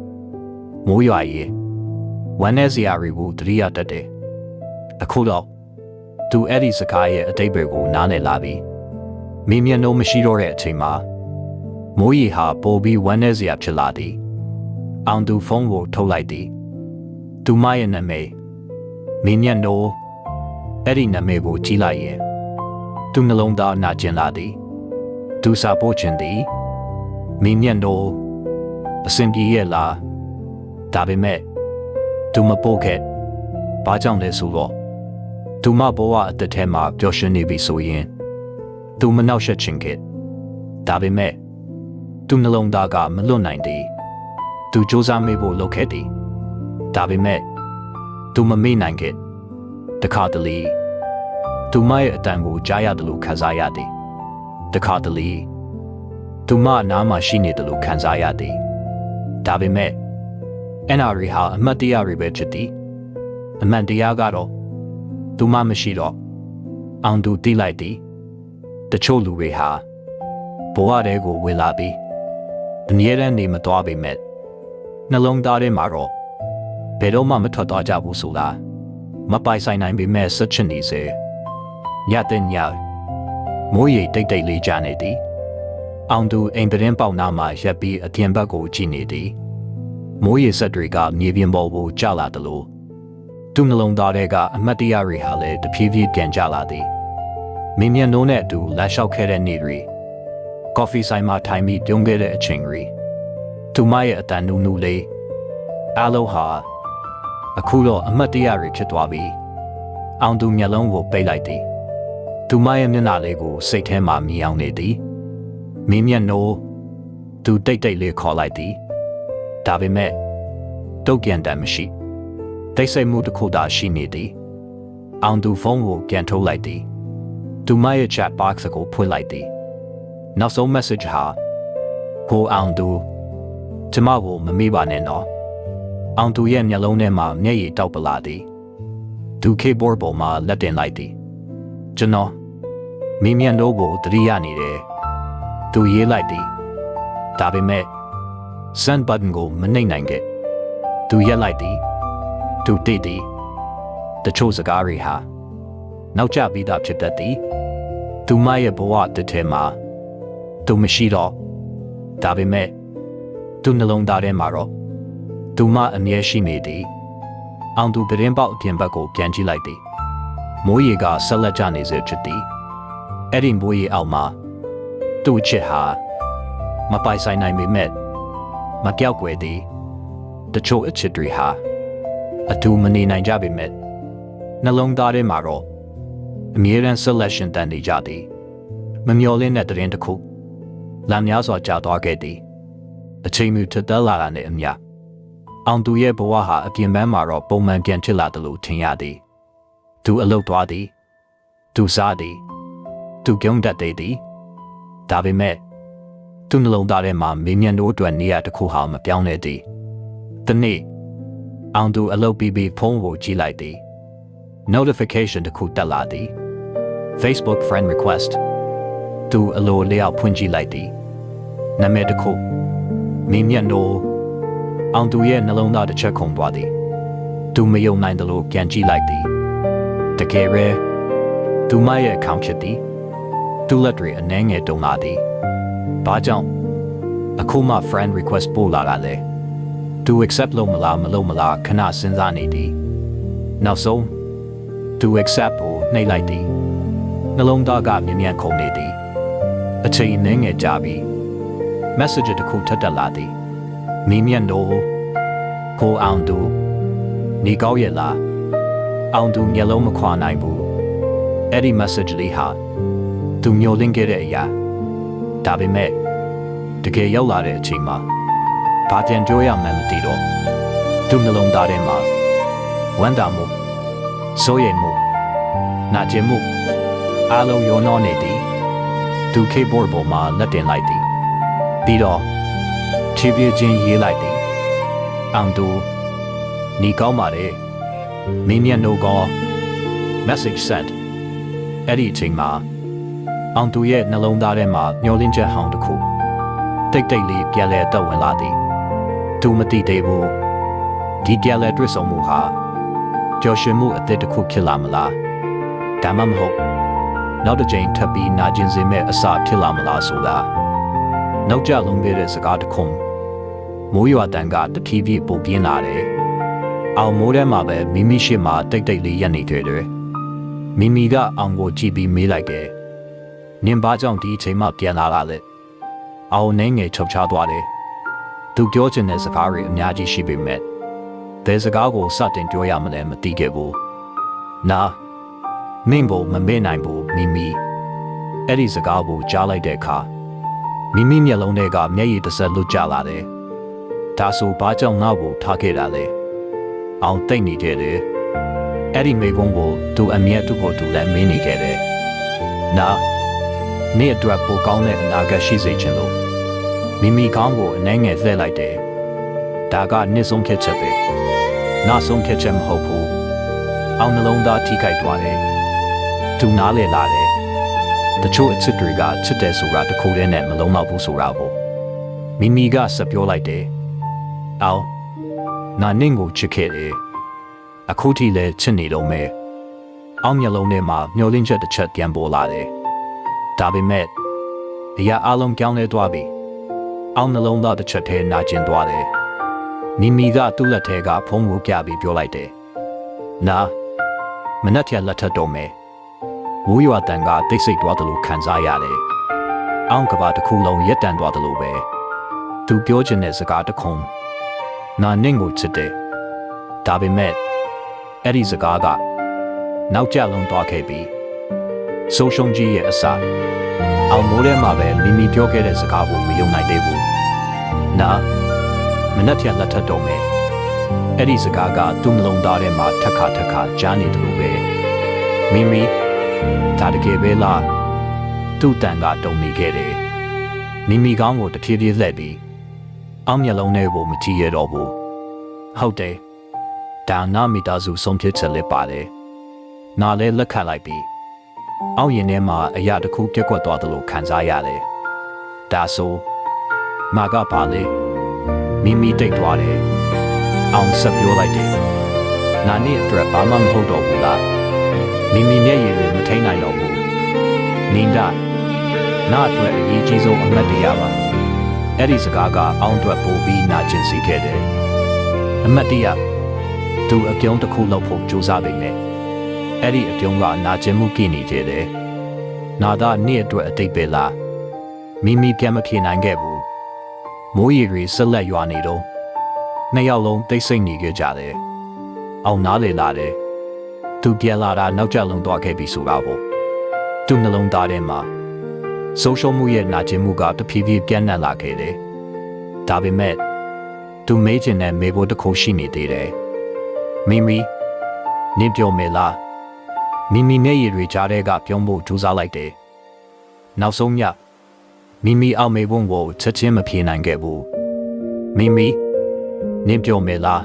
မိုးရွာရဲ့ဝမ်းနဲ့စရာတွေကိုသတိရတတ်တယ်အခုတော့သူအဲ့ဒီစကားရဲ့အတိတ်ဘယ်ကိုနားလည်လာပြီမိမျက်နှာမရှိတော့တဲ့အချိန်မှာမိုးရီဟာပိုပြီးဝမ်းနဲ့စရာဖြစ်လာသည်အောင်သူဖုန်းကိုထုတ်လိုက်သည်သူမရဲ့နာမည်မိမျက်နှာအဲ့ဒီနာမည်ကိုကြည့်လိုက်ရင်သူနှလုံးသားနာကျင်လာသည်သူစာပို့ချင်သည်မိမျက်နှာအစင်ပြေရဲ့လားဒါပေမဲ့သူမပို့ခဲ့ဘာကြောင့်လဲဆိုတော့သူမဘဝအသက်ထဲမှာပျော်ရွှင်နေပြီဆိုရင်သူမနှောက်ယှက်ချင်ခဲ့ဒါပေမဲ့သူနှလုံးသားကမလွတ်နိုင်သည်သူစူးစမ်းမေးဖို့လုပ်ခဲ့သည်ဒါပေမဲ့သူမမေ့နိုင်ခဲ့တခါတလေသူမရဲ့အတန်ကိုကြားရတယ်လို့ခံစားရသည်တခါတလေသူမနားမှာရှိနေတယ်လို့ခံစားရသည်ဒါပေမဲ့NRA ဟာအမတ်တရားတွေပဲဖြစ်သည်အမှန်တရားကတော့သူမမရှိတော့အောင်သူတိလိုက်သည်တချို့လူတွေဟာဘဝတဲကိုဝင်လာပြီးအမြဲတမ်းနေမသွားပေမဲ့နှလုံးသားထဲမှာတော့ဘယ်တော့မှမထွက်သွားကြဘူးဆိုလားမပိုင်ဆိုင်နိုင်ပေမဲ့ဆက်ချင်နေစေညတဲ့ညမိုးရိပ်တိတ်တိတ်လေးကြနေသည်အောင်သူအိမ်သတင်းပေါက်နာမှာရက်ပြီးအပြင်ဘက်ကိုကြည့်နေသည်မိုးရေဆက်တွေကမြေပြင်ပေါ်ကိုကျလာတယ်လို့သူ့နှလုံးသားထဲကအမတ်တရားတွေဟာလည်းတဖြည်းဖြည်းပြန်ကျလာသည်မိမျက်နှာနဲ့အတူလက်လျှောက်ခဲ့တဲ့နေ့တွေကော်ဖီဆိုင်မှာထိုင်ပြီးပြုံးခဲ့တဲ့အချိန်တွေသူမရဲ့အတန်နူးနူးလေးအားလုံးဟာအခုတော့အမတ်တရားတွေဖြစ်သွားပြီအောင်သူမျက်လုံးကိုပိတ်လိုက်သည်သူမရဲ့မျက်နှာလေးကိုစိတ်ထဲမှာမြင်အောင်နေသည်မိမျက်နှာသူတိတ်တိတ်လေးခေါ်လိုက်သည်ဒါပေမဲ့တုတ်ပြန်တမ်းမရှိတိတ်ဆိတ်မှုတစ်ခုသာရှိနေသည်အောင်သူဖုန်းကိုပြန်ထုတ်လိုက်သည်သူမရဲ့ chat box ကိုဖွင့်လိုက်သည်နောက်ဆုံး message ဟာကိုအောင်သူကျမကိုမမေ့ပါနဲ့နော်အောင်သူရဲ့မျက်လုံးထဲမှာမျက်ရည်တောက်ပလာသည်သူ keyboard ပေါ်မှာလက်တင်လိုက်သည်ကျွန်တော်မိမျက်နှာကိုသတိရနေတယ်သူရေးလိုက်သည်ဒါပေမဲ့ send button ကိုမနှိပ်နိုင်ခဲ့သူရက်လိုက်သည်သူတည်သည်တချို့စကားတွေဟာနောက်ကျပြီးသားဖြစ်တတ်သည်သူမရဲ့ဘဝတစ်ထဲမှာသူမရှိတော့ဒါပေမဲ့သူနှလုံးသားထဲမှာတော့သူမအမြဲရှိနေသည်အောင်သူသတင်းပေါက်အပြင်ဘက်ကိုပြန်ကြည့်လိုက်သည်မိုးရေကဆက်လက်ကျနေစေဖြစ်သည်အဲ့ဒီမိုးရေအောက်မှာသူ့ချစ်ဟာမပိုင်ဆိုင်နိုင်ပေမဲ့မပြောက်ွယ်သည်တချို့အချစ်တွေဟာအတူမနေနိုင်ကြပေမဲ့နှလုံးသားထဲမှာတော့အမြဲတမ်းဆက်လက်ရှင်သန်နေကြသည်မမျော်လင့်တဲ့သတင်းတစ်ခုလမ်းများစွာကြာသွားခဲ့သည်အချိန်မီထက်သက်လာတာနဲ့အမျှအောင်သူရဲ့ဘဝဟာအပြင်ပန်းမှာတော့ပုံမှန်ပြန်ဖြစ်လာတယ်လို့ထင်ရသည်သူအလုပ်သွားသည်သူစားသည်သူကြုံတတ်သည်ဒါပေမဲ့သူနှလုံးသားထဲမှာမိမျက်နှာအတွက်နေရာတစ်ခုဟာမပြောင်းလဲသည်တနေ့အောင်သူအလုပ်ပြီးဖုန်းကိုကြည့်လိုက်သည် notification တစ်ခုတက်လာသည် Facebook friend request သူအလိုလျောက်ဖွင့်ကြည့်လိုက်သည်နာမည်တစ်ခုမိမျက်နှာအောင်သူရဲ့နှလုံးသားတစ်ချက်ခုန်သွားသည်သူမယုံနိုင်တယ်လို့ပြန်ကြည့်လိုက်သည်တကယ်ပဲသူမရဲ့ account ဖြစ်သည်သူလက်တွေအနှဲငယ်တုံလာသည်ဘာကြောင့်အခုမှ friend request ပို့လာတာလဲသူ accept လုပ်မလားမလုပ်မလားခဏစဉ်းစားနေသည်နောက်ဆုံးသူ accept ကိုနှိပ်လိုက်သည်နှလုံးသားကမြ мян ခုန်နေသည်အချိန်အနည်းငယ်ကြာပြီး message တစ်ခုထပ်တက်လာသည်မိမျက်နှာကိုအောင်သူနေကောင်းရဲ့လားအောင်သူမျက်လုံးမခွာနိုင်ဘူးအဲ့ဒီ message လေးဟာသူမျောလင့်ခဲ့တဲ့အရာဒါပေမဲ့တကယ်ရောက်လာတဲ့အချိန်မှာဘာပြန်ပြောရမှန်းမသိတော့သူနှလုံးသားထဲမှာဝမ်းသာမှုစိုးရိမ်မှုနာကျင်မှုအားလုံးရောနှောနေသည်သူ keyboard ပေါ်မှာလက်တင်လိုက်သည်ပြီးတော့ချီးပြခြင်းရေးလိုက်သည်အောင်သူနေကောင်းပါလေမင်းမျက်နှာက message sent အဲ့ဒီအချိန်မှာအောင်သူရဲ့နှလုံးသားထဲမှာမျောလင့်ချက်ဟောင်းတစ်ခုတ တိတ်တိတ်လေးပြန်လဲတက်ဝင်လာသည်သူမသိသေးဘူးဒီပြန်လဲတွေ့ဆုံမှုဟာကြော်ရွှင်မှုအသစ်တစ်ခုဖြစ်လာမလားဒါမှမဟုတ်နောက်တစ်ကြိမ်ထပ်ပြီးနာကျင်စေမဲ့အစာဖြစ်လာမလားဆိုတာနောက်ကျလုံးခဲ့တဲ့စကားတစ်ခုမိုးရွာတန်ကတဖြည်းဖြည်းပိုပြင်းလာတယ်အောင်မိုးထဲမှာပဲမိမိရှိမှတိတ်တိတ်လေးရက်နေကြတယ်မိမိကအောင်ကိုကြည့်ပြီးမေးလိုက်တယ်နင်ဘာကြောင့်ဒီအချိန်မှပြန်လာတာလဲအောင်နေငယ်ချုပ်ချသွားတယ်သူပြောချင်တဲ့စကားတွေအများကြီးရှိပေမဲ့ဘယ်စကားကိုစတင်ပြောရမလဲမသိခဲ့ဘူးနာမင်းကိုမမေ့နိုင်ဘူးမိမိအဲ့ဒီစကားကိုကြားလိုက်တဲ့အခါမိမိမျက်လုံးထဲကမျက်ရည်တစ်စက်လွတ်ကျလာတယ်ဒါဆိုဘာကြောင့်ငါ့ကိုထားခဲ့တာလဲအောင်တိတ်နေခဲ့တယ်အဲ့ဒီမိကုန်းကိုသူအမြဲသူ့ကိုသူလည်းမင်းနေခဲ့တယ်နာနေ့အတွက်ပိုကောင်းတဲ့အနာဂတ်ရှိစေချင်လို့မိမိကောင်းကိုအနှဲငယ်လှည့်လိုက်တယ်ဒါကနှစ်ဆုံးဖြစ်ချက်ပဲနောက်ဆုံးဖြစ်ချက်မဟုတ်ဘူးအောင်နှလုံးသားထိခိုက်သွားတယ်သူနားလေလာတယ်တချို့အချစ်တွေကချစ်တယ်ဆိုတာတခုတည်းနဲ့မလုံးတော့ဘူးဆိုတာကိုမိမိကဆက်ပြောလိုက်တယ်အောင်နာနင့်ကိုချစ်ခဲ့တယ်အခုထိလည်းချစ်နေတော့မယ်အောင်မျက်လုံးထဲမှာမျောလင်းချက်တစ်ချက်ပြန်ပေါ်လာတယ်ဒါပေမဲ့အရာအလုံးကြောင်းလဲသွားပြီအောင်နှလုံးသားတစ်ချက်ထဲနာကျင်သွားတယ်မိမိကသူ့လက်ထဲကဖုန်းကိုပြပြီးပြောလိုက်တယ်နာမနှက်ထက်လက်ထက်တော့မယ်ဝူရွာတန်ကတိတ်ဆိတ်သွားတယ်လို့ခံစားရတယ်အောင်ကဘာတစ်ခုလုံးရက်တန်သွားတယ်လို့ပဲသူပြောချင်တဲ့စကားတစ်ခုနာနင့်ကိုချစ်တယ်ဒါပေမဲ့အဲ့ဒီစကားကနောက်ကျလုံးသွားခဲ့ပြီးဆိုရှုံကြီးရဲ့အစာအောင်မိုးထဲမှာပဲမိမိပြောခဲ့တဲ့စကားကိုမယုံနိုင်သေးဘူးနာမနှက်ထက်လက်ထက်တော့မယ်အဲ့ဒီစကားကသူ့နှလုံးသားထဲမှာထက်ခါကြားနေတယ်လို့ပဲမိမိဒါတကယ်ပဲလားသူ့တန်ကတုံနေခဲ့တယ်မိမိကောင်းကိုတဖြည်းဖြည်းလှည့်ပြီးအောင်မျက်လုံးထဲကိုမကြည့်ရတော့ဘူးဟုတ်တယ်ဒါနာမိသားစုဆုံးဖြတ်ချက်လေးပါတယ်နားလဲလက်ခံလိုက်ပြီးအောင်ရင်ထဲမှာအရာတစ်ခုပြက်ကွက်သွားတယ်လို့ခံစားရတယ်ဒါဆိုမာကပါလေမိမိတိတ်သွားတယ်အောင်ဆက်ပြောလိုက်တယ်နာနေ့အတွက်ဘာမှမဟုတ်တော့ဘူးလားမိမိမျက်ရည်တွေမထိန်နိုင်တော့ဘူးနင်ဒါနာအတွက်အရေးကြီးဆုံးအမှတ်တရပါအဲ့ဒီစကားကအောင်အတွက်ပို့ပြီးနာကျင်စေခဲ့တယ်အမှတ်တရသူအပြုံးတစ်ခုလောက်ဖို့ကြိုးစားပေမဲ့အဲ့ဒီအပြုံးကနာကျင်မှုကိနေခဲ့တယ်နာသာနေ့အတွက်အတိတ်ပဲလားမိမိပြန်မဖြေနိုင်ခဲ့ဘူးမိုးရေတွေဆက်လက်ရွာနေတော့နှစ်ယောက်လုံးတိတ်ဆိတ်နေကြကြတယ်အောင်နားလေလာတယ်သူပြန်လာတာနောက်ကျလုံးသွားခဲ့ပြီဆိုတာပေါ့သူ့နှလုံးသားထဲမှာဆုံးရှုံးမှုရဲ့နာကျင်မှုကတဖြည်းဖြည်းပြန့်နှံ့လာခဲ့တယ်ဒါပေမဲ့သူမေးချင်တဲ့မေးဖို့တစ်ခုရှိနေသေးတယ်မိမိနင်ပြောမေလားမိမိမျက်ရည်တွေကြားထဲကပြုံးဖို့ကြိုးစားလိုက်တယ်နောက်ဆုံးညမိမိအောက်မေဖို့ကိုချက်ချင်းမဖြေနိုင်ခဲ့ဘူးမိမိနင်ပြောမေလား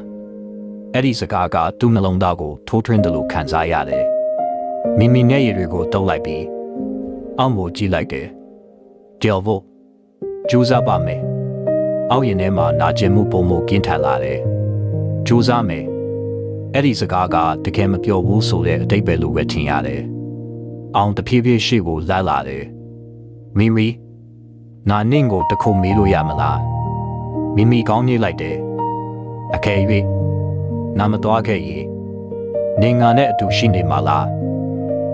အဲ့ဒီစကားကသူ့နှလုံးသားကိုထိုးထွင်းတယ်လို့ခံစားရတယ်မိမိမျက်ရည်တွေကိုတုပ်လိုက်ပြီးအောင်ကိုကြည့်လိုက်တယ်ကြော်ဖို့ကြိုးစားပါမယ်အောက်ရင်ထဲမှာနာကျင်မှုပုံမှုကင်းထန်လာတယ်ကြိုးစားမယ်အဲ့ဒီစကားကတကယ်မပြောဘူးဆိုတဲ့အတိတ်ပဲလို့ပဲထင်ရတယ်အောင်တဖြည်းဖြည်းရှေ့ကိုလှမ်းလာတယ်မိမိနာနင့်ကိုတခုမေးလို့ရမလားမိမိကောင်းနေလိုက်တယ်အကယ်၍နာမတော်ခဲ့ရေနေငါနဲ့အတူရှိနေမှာလား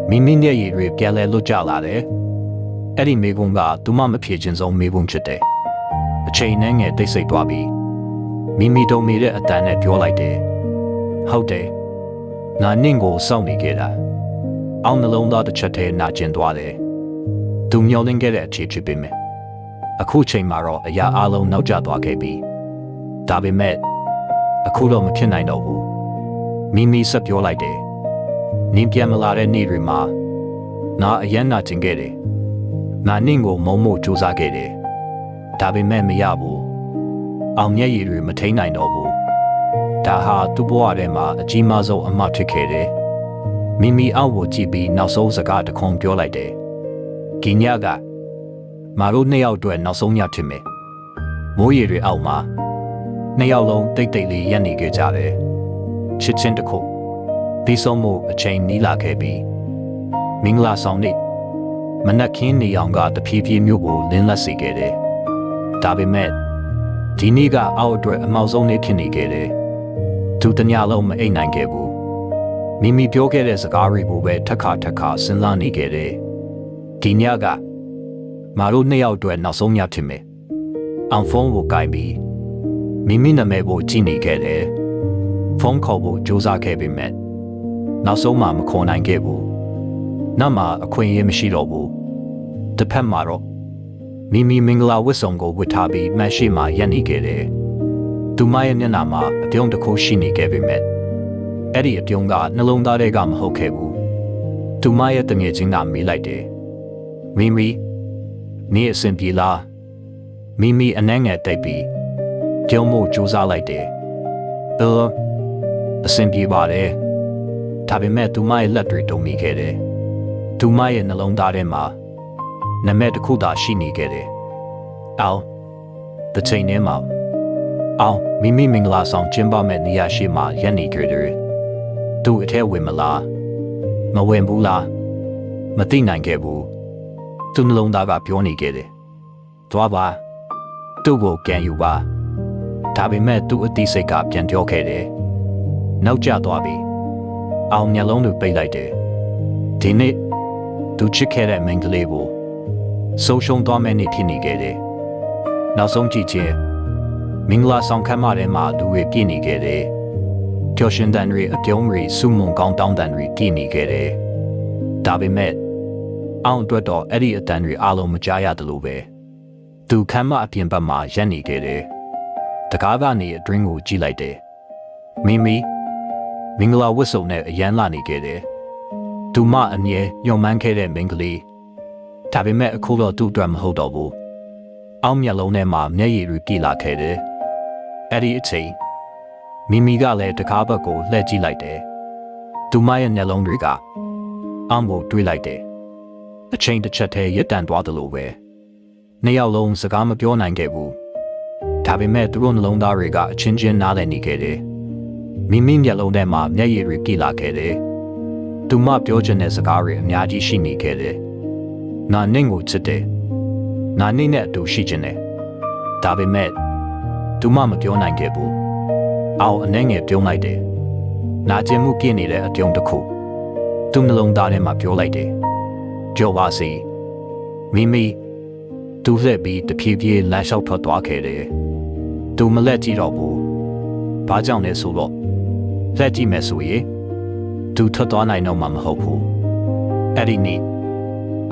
မိမိနဲ့ရည်တွေပြန်လဲလွတ်ကြလာတယ်အဲ့ဒီမိကုန်းကသူမမဖြေခြင်းဆုံးမိဘုံဖြစ်တယ်အချိန်နဲ့ငယ်တိတ်ဆိတ်သွားပြီးမိမိတုံမိတဲ့အတန်နဲ့ပြောလိုက်တယ်ဟုတ်တယ်ငါနင့်ကိုစောင့်နေခဲ့တာအောင်နှလုံးသားတစ်ချက်ထဲနာကျင်သွားတယ်သူမျောလင်းခဲ့တဲ့အခြေဖြစ်ပေမဲ့အခုချိန်မှာတော့အရာအလုံးနောက်ကျသွားခဲ့ပြီဒါပေမဲ့အခုတော့မဖြစ်နိုင်တော့ဘူးမိမိဆက်ပြောလိုက်တယ်နင်းပြန်မလာတဲ့နေ့တွေမှာငါအယမ်းနာကျင်ခဲ့တယ်ငါနင့်ကိုမုံမို့ကြိုးစားခဲ့တယ်ဒါပေမဲ့မရဘူးအောင်မျက်ရည်တွေမထိန်နိုင်တော့ဘူးဒါဟာသူ့ဘဝထဲမှာအကြီးမားဆုံးအမှတ်ဖြစ်ခဲ့တယ်မိမိအောက်ကိုကြည့်ပြီးနောက်ဆုံးစကားတစ်ခွန်းပြောလိုက်တယ်။ဒီညကမာတို့နှစ်ယောက်အတွက်နောက်ဆုံးညဖြစ်မယ် မိုးရေတွေအောက်မှာနှစ်ယောက်လုံးတိတ်တိတ်လေးရပ်နေခဲ့ကြတယ်ချစ်ချင်းတစ်ခုဒီဆုံးမှုအချိန်နီးလာခဲ့ပြီးမင်္ဂလာဆောင်နေ့မနက်ခင်းနေအောင်ကတဖြည်းဖြည်းမျိုးကိုလင်းလက်စေခဲ့တယ်ဒါပေမဲ့ဒီနေ့ကအောက်အတွက်အမောက်ဆုံးနေ့ဖြစ်နေခဲ့တယ်သူတညလုံးမအိပ်နိုင်ခဲ့ဘူးမိမိပြောခဲ့တဲ့စကားတွေကိုပဲထက်ခါစဉ်းစားနေခဲ့တယ်ဒီညကမာတို့နှစ်ယောက်အတွက်နောက်ဆုံးညဖြစ်မယ်အောင်ဖုန်းကိုကိုင်ပြီးမိမိနာမည်ကိုကြည့်နေခဲ့တယ်ဖုန်းခေါ်ဖို့ကြိုးစားခဲ့ပေမဲ့နောက်ဆုံးမှမခေါ်နိုင်ခဲ့ဘူးနောက်မှအခွင့်အရေးမရှိတော့ဘူးတစ်ဖက်မှာတော့မိမိမင်္ဂလာဝတ်စုံကိုဝတ်ထားပြီးမတ်ရှိမှရပ်နေခဲ့တယ်သူမရဲ့မျက်နှာမှာအပြုံးတစ်ခုရှိနေခဲ့ပေမဲ့အဲ့ဒီအပြုံးကနှလုံးသားထဲကမဟုတ်ခဲ့ဘူးသူမရဲ့တငယ်ချင်းကမေးလိုက်တယ်မိမိနေအဆင်ပြေလားမိမိအနှဲငယ်တိတ်ပြီးကြောက်မို့ကြိုးစားလိုက်တယ်အဆင်ပြေပါတယ်ဒါပေမဲ့သူမရဲ့လက်တွေတုံမိခဲ့တယ်သူမရဲ့နှလုံးသားထဲမှာနာမည်တစ်ခုသာရှိနေခဲ့တယ်အောင်တစ်ချိန်တည်းမှာအောင်မိမိမင်္ဂလာဆောင်ကျင်းပမဲ့နေရာရှိမှရပ်နေကြတယ်သူအထဲဝင်မလားမဝင်ဘူးလားမသိနိုင်ခဲ့ဘူးသူနှလုံးသားကပြောနေခဲ့တယ်သွားပါသူ့ကိုကန်ယူပါဒါပေမဲ့သူ့အသိစိတ်ကပြန်ပြောခဲ့တယ်နောက်ကျသွားပြီအောင်မျက်လုံးတွေပိတ်လိုက်တယ်ဒီနေ့သူချစ်ခဲ့တဲ့မိန်းကလေးကိုဆုံးရှုံးသွားမယ့်နေ့ဖြစ်နေခဲ့တယ်နောက်ဆုံးကြည့်ချင်းမင်္ဂလာဆောင်ခန်းမထဲမှာလူတွေပြည့်နေခဲ့တယ်ကျော်ရှင်တန်တွေအပြုံးတွေစုမုံကောင်းတောင်းတန်တွေပြည့်နေခဲ့တယ်ဒါပေမဲ့အောင်အတွက်တော့အဲ့ဒီအတန်တွေအားလုံးမကြားရတယ်လို့ပဲသူခန်းမအပြင်ဘက်မှာရပ်နေခဲ့တယ်တကားကနေအတွင်းကိုကြည့်လိုက်တယ်မိမိမင်္ဂလာဝတ်စုံနဲ့အရန်လာနေခဲ့တယ်သူမအမြဲညှော်မှန်းခဲ့တဲ့မိန်းကလေးဒါပေမဲ့အခုတော့သူ့အတွက်မဟုတ်တော့ဘူးအောင်မျက်လုံးထဲမှာမျက်ရည်တွေပြည့်လာခဲ့တယ်အဲ့ဒီအချိန်မိမိကလည်းတကားဘက်ကိုလှည့်ကြည့်လိုက်တယ်သူမရဲ့မျက်လုံးတွေကအောင်ကိုတွေးလိုက်တယ်အချိန်တစ်ချက်တည်းရပ်တန့်သွားတယ်လို့ပဲနှစ်ယောက်လုံးစကားမပြောနိုင်ခဲ့ဘူးဒါပေမဲ့သူတို့နှလုံးသားတွေကအချင်းချင်းနားလည်နေခဲ့တယ်မိမိမျက်လုံးထဲမှာမျက်ရည်တွေပြည့်လာခဲ့တယ်သူမပြောချင်တဲ့စကားတွေအများကြီးရှိနေခဲ့တယ်နာနင့်ကိုချစ်တယ်နာနင့်နဲ့အတူရှိချင်တယ်ဒါပေမဲ့သူမမပြောနိုင်ခဲ့ဘူးအောင်အနှဲငယ်ပြုံးလိုက်တယ်နာကျင်မှုပြည့်နေတဲ့အပြုံးတစ်ခုသူ့နှလုံးသားထဲမှာပြောလိုက်တယ်ကြော်ပါစီမိမိသူ့လက်ပြီးတဖြည်းဖြည်းလမ်းလျှောက်ထွက်သွားခဲ့တယ်သူမလက်ကြည့်တော့ဘူးဘာကြောင့်လဲဆိုတော့လက်ကြည့်မယ်ဆိုရင်သူထွက်သွားနိုင်တော့မှမဟုတ်ဘူးအဲ့ဒီနေ့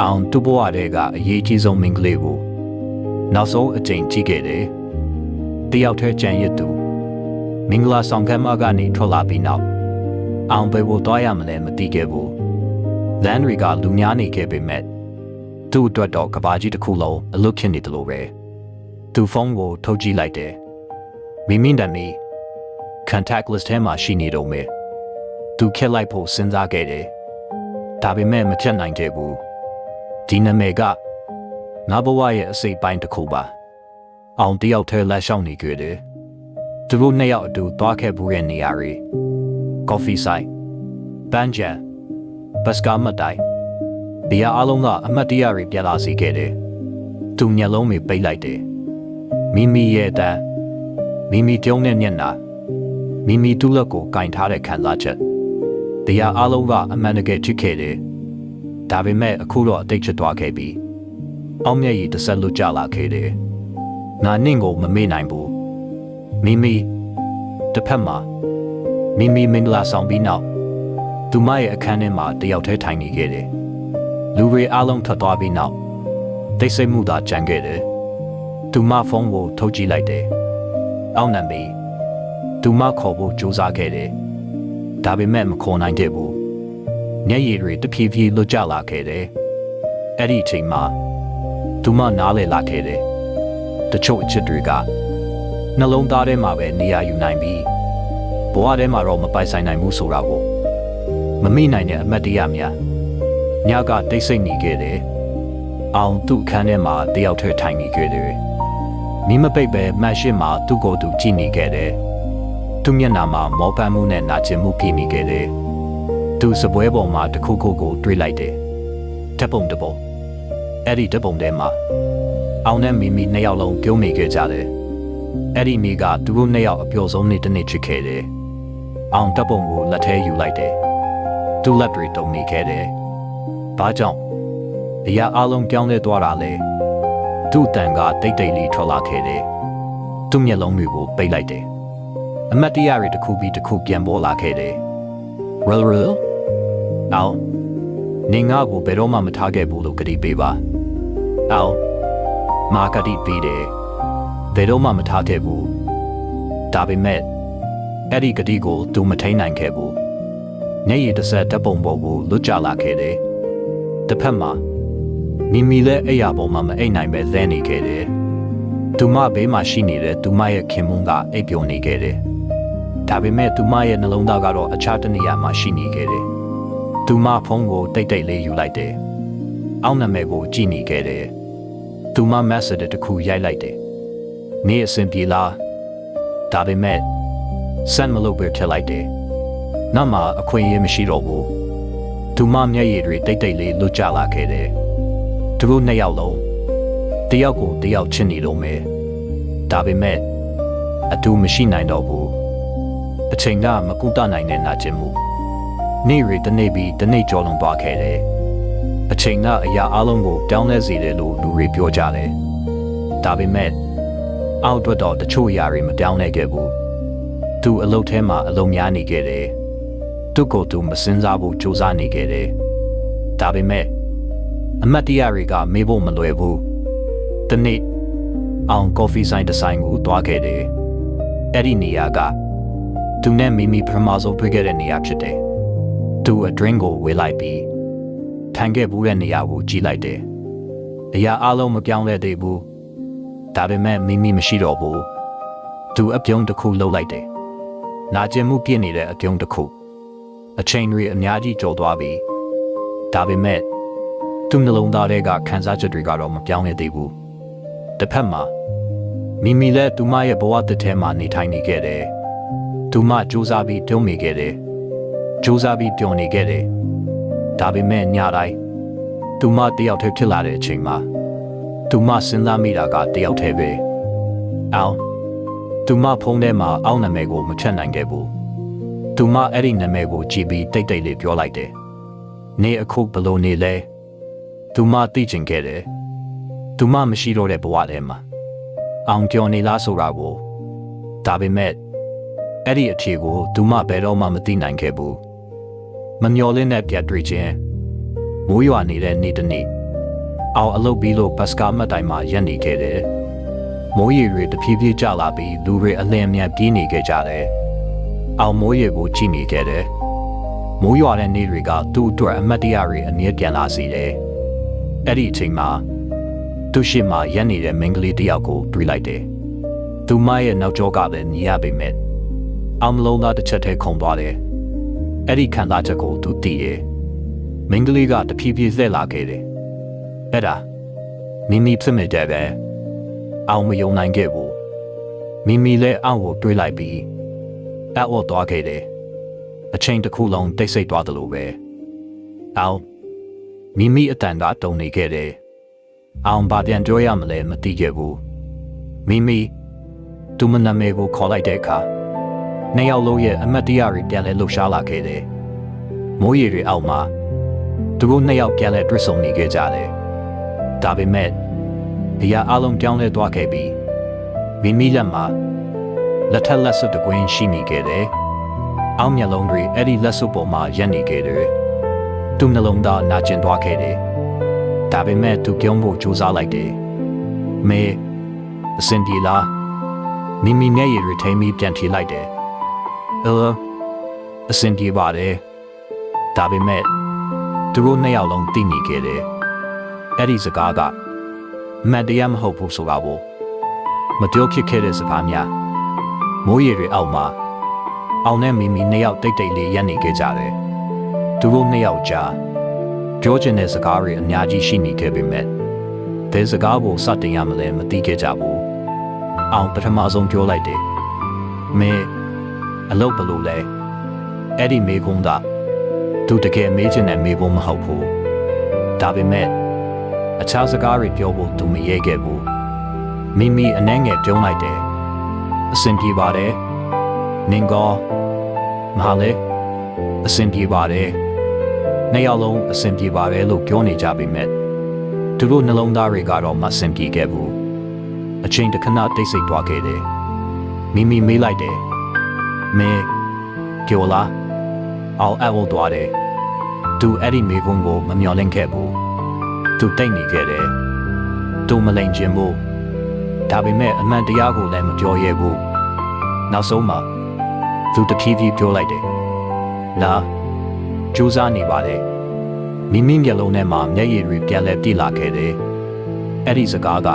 အောင်သူ့ဘဝထဲကအရေးကြီးဆုံးမိန်းကလေးကိုနောက်ဆုံးအကြိမ်ကြည့်ခဲ့တယ်တယောက်တည်းကြံရစ်သူမင်္ဂလာဆောင်ခန်းမကနေထွက်လာပြီးနောက်အောင်ဘယ်ကိုသွားရမလဲမသိခဲ့ဘူးလမ်းတွေကလူများနေခဲ့ပေမဲ့သူ့အတွက်တော့ကဘာကြီးတစ်ခုလုံးအလွတ်ဖြစ်နေတယ်လို့ပဲသူဖုန်းကိုထုတ်ကြည့်လိုက်တယ်မိမိနာမည် contact list ထဲမှာရှိနေတော့မယ်သူခက်လိုက်ဖို့စဉ်းစားခဲ့တယ်ဒါပေမဲ့မဖြတ်နိုင်ခဲ့ဘူးဒီနာမည်ကငါဘဝရဲ့အစိတ်ပိုင်းတစ်ခုပါအောင်တယောက်ထဲလက်ရှောင်နေကြတယ်သူတို့နှစ်ယောက်အတူသွားခဲ့ဘူးရဲ့နေရာတွေကော်ဖီဆိုင်ဘန်ဂျန်ဘတ်စကာမတိုင်ဒီအားလုံးကအမတ်တရားတွေပြလာစေခဲ့တယ်သူမျက်လုံးတွေပိတ်လိုက်တယ်မိမိရဲ့တန်းမိမိတုံးတဲ့မျက်နှာမိမိတူလက်ကိုကင်ထားတဲ့ခံစားချက်တရားအားလုံးကအမှန်တကယ်ချစ်ခဲ့တယ်ဒါပေမဲ့အခုတော့အတိတ်ချသွားခဲ့ပြီအောင်မျက်ရည်တစ်ဆက်လွတ်ကျလာခဲ့တယ်ငါနင့်ကိုမမေ့နိုင်ဘူးမိမိတစ်ဖက်မှာမိမိမင်္ဂလာဆောင်ပြီးနောက်သူမရဲ့အခန်းထဲမှာတယောက်တည်းထိုင်နေခဲ့တယ်လူတွေအားလုံးထွက်သွားပြီးနောက်တိတ်ဆိတ်မှုသာကြံခဲ့တယ်သူမဖုန်းကိုထုတ်ကြည့်လိုက်တယ်အောင်နံပါတ်သူမခေါ်ဖို့ကြိုးစားခဲ့တယ်ဒါပေမဲ့မခေါ်နိုင်ခဲ့ဘူးမျက်ရည်တွေတဖြည်းဖြည်းလွတ်ကျလာခဲ့တယ်အဲ့ဒီအချိန်မှာသူမနားလည်လာခဲ့တယ်တချို့အချစ်တွေကနှလုံးသားထဲမှာပဲနေရာယူနိုင်ပြီးဘဝထဲမှာတော့မပိုင်ဆိုင်နိုင်ဘူးဆိုတာကိုမမိနိုင်တဲ့အမတ်တရားများညကတိတ်ဆိတ်နေခဲ့တယ်အောင်သူ့အခန်းထဲမှာတယောက်တည်းထိုင်နေခဲ့တယ် မိမပိတ်ပဲမတ်ရှိမှာသူ့ကိုယ်သူကြည့်နေခဲ့တယ်သူမျက်နှာမှာမောပန်းမှုနဲ့နာကျင်မှုပြမိခဲ့တယ်သူစပွဲပေါ်မှာတစ်ခုခုကိုတွေးလိုက်တယ်ဓပုံတပုံအဲ့ဒီဓပုံထဲမှာအောင်နဲ့မိမိနှစ်ယောက်လုံးပြုံးမိခဲ့ကြတယ်အဲ့ဒီမိကသူတို့နှစ်ယောက်အပျော်ဆုံးနေ့တစ်နေ့ချစ်ခဲ့တယ်အောင်ဓပုံကိုလက်ထဲယူလိုက်တယ်သူလက်တွေတုံနေခဲ့တယ်ဘာကြောင့်အရာအလုံးပြောင်းလဲသွားတာလဲသူ့တန်ကတိတ်တိတ်လေးထွက်လာခဲ့တယ်သူ့မျက်လုံးတွေကိုပိတ်လိုက်တယ်အမတ်တရားတွေတစ်ခုပြီးတစ်ခုပြန်ပေါ်လာခဲ့တယ်ရလအောင်နေငါ့ကိုဘယ်တော့မှမထားခဲ့ဘူးလို့ကတိပေးပါအောင်မာကတိပေးတယ်ဘယ်တော့မှမထားခဲ့ဘူးဒါပေမဲ့အဲ့ဒီကတိကိုသူမထိန်နိုင်ခဲ့ဘူးညရည်တစ်ဆက်တပ်ပုံပေါ်ကိုလွတ်ကျလာခဲ့တယ်တစ်ဖက်မှာမိမိလည်းအဲ့ရပေါ်မှာမအိတ်နိုင်ပဲသဲနေခဲ့တယ်သူမဘေးမှာရှိနေတဲ့သူမရဲ့ခင်မုန်းကအိပ်ပျော်နေခဲ့တယ်ဒါပေမဲ့သူမရဲ့နှလုံးသားကတော့အခြားတစ်နေရာမှာရှိနေခဲ့တယ်သူမဖုန်းကိုတိတ်တိတ်လေးယူလိုက်တယ်အောက်နာမည်ကိုကြည့်နေခဲ့တယ်သူမ message တစ်ခုရိုက်လိုက်တယ်နေအဆင်ပြေလားဒါပေမဲ့စမ်းမလို့ပဲထည့်လိုက်တယ်နောက်မှအခွင့်အရေးမရှိတော့ဘူးသူမမျက်ရည်တွေတိတ်တိတ်လေးလွတ်ကျလာခဲ့တယ်သူတို့နှစ်ယောက်လုံးတယောက်ကိုတယောက်ချစ်နေလို့မယ်ဒါပေမဲ့အတူမရှိနိုင်တော့ဘူးအချိန်ကမကူတနိုင်တဲ့နာကျင်မှုနေ့ရီတနေ့ပြီးတနေ့ကြော်လွန်သွားခဲ့တယ်အချိန်ကအရာအလုံးကိုတောင်းလဲစေတယ်လို့လူတွေပြောကြတယ်ဒါပေမဲ့အောက်အတွက်တော့တချို့အရာတွေမတောင်းလဲခဲ့ဘူးသူအလုပ်ထဲမှာအလုံးများနေခဲ့တယ်သူ့ကိုယ်သူမစင်စားဖို့ကြိုးစားနေခဲ့တယ်ဒါပေမဲ့အမတ်တရားတွေကမေးဖို့မလွယ်ဘူးတနေ့အောင်ကော်ဖီဆိုင်တစ်ဆိုင်ကိုသွားခဲ့တယ်အဲ့ဒီနေရာကသူနဲ့မိမိပထမဆုံးတွေ့ခဲ့တဲ့နေရာဖြစ်တယ်သူအဒရင်းကိုဝေလိုက်ပြီးထိုင်ခဲ့ဘူးတဲ့နေရာကိုကြည့်လိုက်တယ်အရာအလုံးမပြောင်းလဲသေးဘူးဒါပေမဲ့မိမိမရှိတော့ဘူးသူအပြုံးတစ်ခုလှုပ်လိုက်တယ်နာကျင်မှုပြည့်နေတဲ့အပြုံးတစ်ခုအချိန်တွေအများကြီးကျော်သွားပြီဒါပေမဲ့သူ့နှလုံးသားထဲကခံစားချက်တွေကတော့မပြောင်းလဲသေးဘူးတစ်ဖက်မှာမိမိလည်းသူမရဲ့ဘဝတစ်ထဲမှာနေထိုင်နေခဲ့တယ်သူမစူးစမ်းပြီးပြုံးမိခဲ့တယ်စူးစမ်းပြီးပျော်နေခဲ့တယ်ဒါပေမဲ့ညတိုင်းသူမတယောက်တည်းဖြစ်လာတဲ့အချိန်မှာသူမစဉ်းစားမိတာကတယောက်တည်းပဲအောင်သူမဖုန်းထဲမှာအောက်နာမည်ကိုမဖြတ်နိုင်ခဲ့ဘူးသူမအဲ့ဒီနာမည်ကိုကြည့်ပြီးတိတ်တိတ်လေးပြောလိုက်တယ်နေအခုဘလို့နေလဲသူမသိချင်ခဲ့တယ်သူမမရှိတော့တဲ့ဘဝထဲမှာအောင်ကြော်နေလားဆိုတာကိုဒါပေမဲ့အဲ့ဒီအထီကိုသူမဘယ်တော့မှမသိနိုင်ခဲ့ဘူးမမျော်လင့်တဲ့ပြတ်တွေ့ခြင်းမိုးရွာနေတဲ့နေ့တစ်နေ့အောင်အလုပ်ပြီးလို့ဘတ်စကာမတ်တိုင်းမှာရပ်နေခဲ့တယ်မိုးရေတွေတဖြည်းဖြည်းကျလာပြီးလူတွေအလင်းအမြန်ပြေးနေခဲ့ကြတယ်အောင်မိုးရေကိုကြည့်နေခဲ့တယ်မိုးရွာတဲ့နေ့တွေကသူ့အတွက်အမတ်တရားတွေအမြဲပြန်လာစေတယ်အဲ့ဒီအချိန်မှာသူ့ရှိမှရပ်နေတဲ့မိန်းကလေးတစ်ယောက်ကိုတွေ့လိုက်တယ်သူမရဲ့နောက်ကျောကလည်းညီရပေမဲ့အောင်မလုံးသားတစ်ချက်တည်းခုန်သွားတယ်အဲ့ဒီခံစားချက်ကိုသူသိရဲ့မိန်းကလေးကတဖြည်းဖြည်းဆက်လာခဲ့တယ်အဲ့ဒါမိမိဖြစ်မိတဲ့ပဲအောင်မယုံနိုင်ခဲ့ဘူးမိမိလည်းအောင်ကိုတွေးလိုက်ပြီးအဲ့အော်သွားခဲ့တယ်အချိန်တစ်ခုလုံးတိတ်ဆိတ်သွားတယ်လို့ပဲအောင်မိမိအတန်ကတုန်နေခဲ့တယ်အောင်ဘာပြန်ပြောရမလဲမသိခဲ့ဘူးမိမိသူမနာမည်ကိုခေါ်လိုက်တဲ့အခါနှစ်ယောက်လုံးရဲ့အမတ်တရားတွေပြန်လဲလှုပ်ရှားလာခဲ့တယ်မိုးရေတွေအောက်မှာသူတို့နှစ်ယောက်ပြန်လဲတွေ့ဆုံနေခဲ့ကြတယ်ဒါပေမဲ့ဒီဟာအလုံးပြောင်းလဲသွားခဲ့ပြီးမိမိလက်မှာလက်ထက်လက်စွပ်တကွင်းရှိနေခဲ့တယ်အောက်မျက်လုံးတွေအဲ့ဒီလက်စွပ်ပေါ်မှာရပ်နေခဲ့တယ်သူ့နှလုံးသားနာကျင်သွားခဲ့တယ်ဒါပေမဲ့သူပြုံးဖို့ကြိုးစားလိုက်တယ်မေအစင်ဒီလာမိမိမျက်ရည်တွေထိမ်းပြီးပြန်ထီလိုက်တယ်အစင်ဒီပါတယ်ဒါပေမဲ့သူတို့နှစ်ယောက်လုံးသိနေခဲ့တယ်အဲ့ဒီစကားကမတ်တရားမဟုတ်ဘူးဆိုတာကိုမပြောဖြစ်ခဲ့တဲ့စကားများမိုးရေတွေအောက်မှာအောင်နဲ့မိမိနှစ်ယောက်တိတ်တိတ်လေးရပ်နေခဲ့ကြတယ်သူတို့နှစ်ယောက်ကြားပြောချင်တဲ့စကားတွေအများကြီးရှိနေခဲ့ပေမဲ့ဘယ်စကားကိုစတင်ရမလဲမသိခဲ့ကြဘူး အောင်ပထမဆုံးပြောလိုက်တယ်မင်းအလုပ်ဘလို့လဲအဲ့ဒီမေကုန်းသားသူတကယ်မေးချင်တဲ့မေဖို့မဟုတ်ဘူးဒါပေမဲ့အခြားစကားတွေပြောဖို့သူမရဲခဲ့ဘူးမိမိအနှဲငယ်ပြုံးလိုက်တယ်အဆင်ပြေပါတယ်နင်ကောမဟာလေအဆင်ပြေပါတယ်နှစ်ယောက်လုံးအဆင်ပြေပါတယ်လို့ပြောနေကြပေမဲ့သူတို့နှလုံးသားတွေကတော့မဆင်ပြေခဲ့ဘူးအချိန်တစ်ခဏတိတ်ဆိတ်သွားခဲ့တယ်မိမိမေးလိုက်တယ်မင်းကြော်လားအောင်အဝတ်သွားတယ်သူအဲ့ဒီမေကုန်းကိုမမျှော်လင့်ခဲ့ဘူးသူတိတ်နေခဲ့တယ်သူမလိမ်ချင်ဘူးဒါပေမဲ့အမှန်တရားကိုလည်းမပြောရဲဘူးနောက်ဆုံးမှာသူတဖြည်းဖြည်းပြောလိုက်တယ်လာကြိုးစားနေပါတယ်မိမိမျက်လုံးထဲမှာမျက်ရည်တွေပြန်လဲပြည့်လာခဲ့တယ်အဲ့ဒီစကားက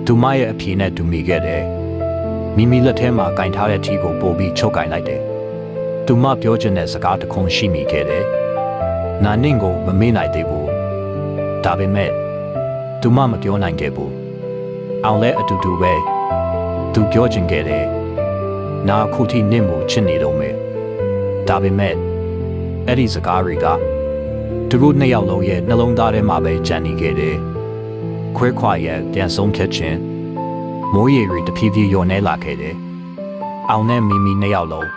သူမရဲ့အဖြေနဲ့တူမိခဲ့တယ်မိမိလက်ထဲမှာကင်ထားတဲ့ထီကိုပို့ပြီးချုပ်ကင်လိုက်တယ်သူမပြောချင်တဲ့စကားတစ်ခုရှိမိခဲ့တယ်နာနင့်ကိုမမေ့နိုင်သေးဘူးဒါပေမဲ့သူမမပြောနိုင်ခဲ့ဘူးအောင်လဲအတူတူပဲသူပြောချင်ခဲ့တယ်နာခုထိနင့်ကိုချစ်နေတော့မယ်ဒါပေမဲ့အဲ့ဒီစကားတွေကသူတို့နှစ်ယောက်လုံးရဲ့နှလုံးသားထဲမှာပဲကျန်နေခဲ့တယ်ခွဲခွာရဲ့ပြန်ဆုံးဖြတ်ခြင်းမိုးရေတွေတဖြည်းဖြည်းလျော့နေလာခဲ့တယ်အောင်နဲ့မိမိနှစ်ယောက်လုံး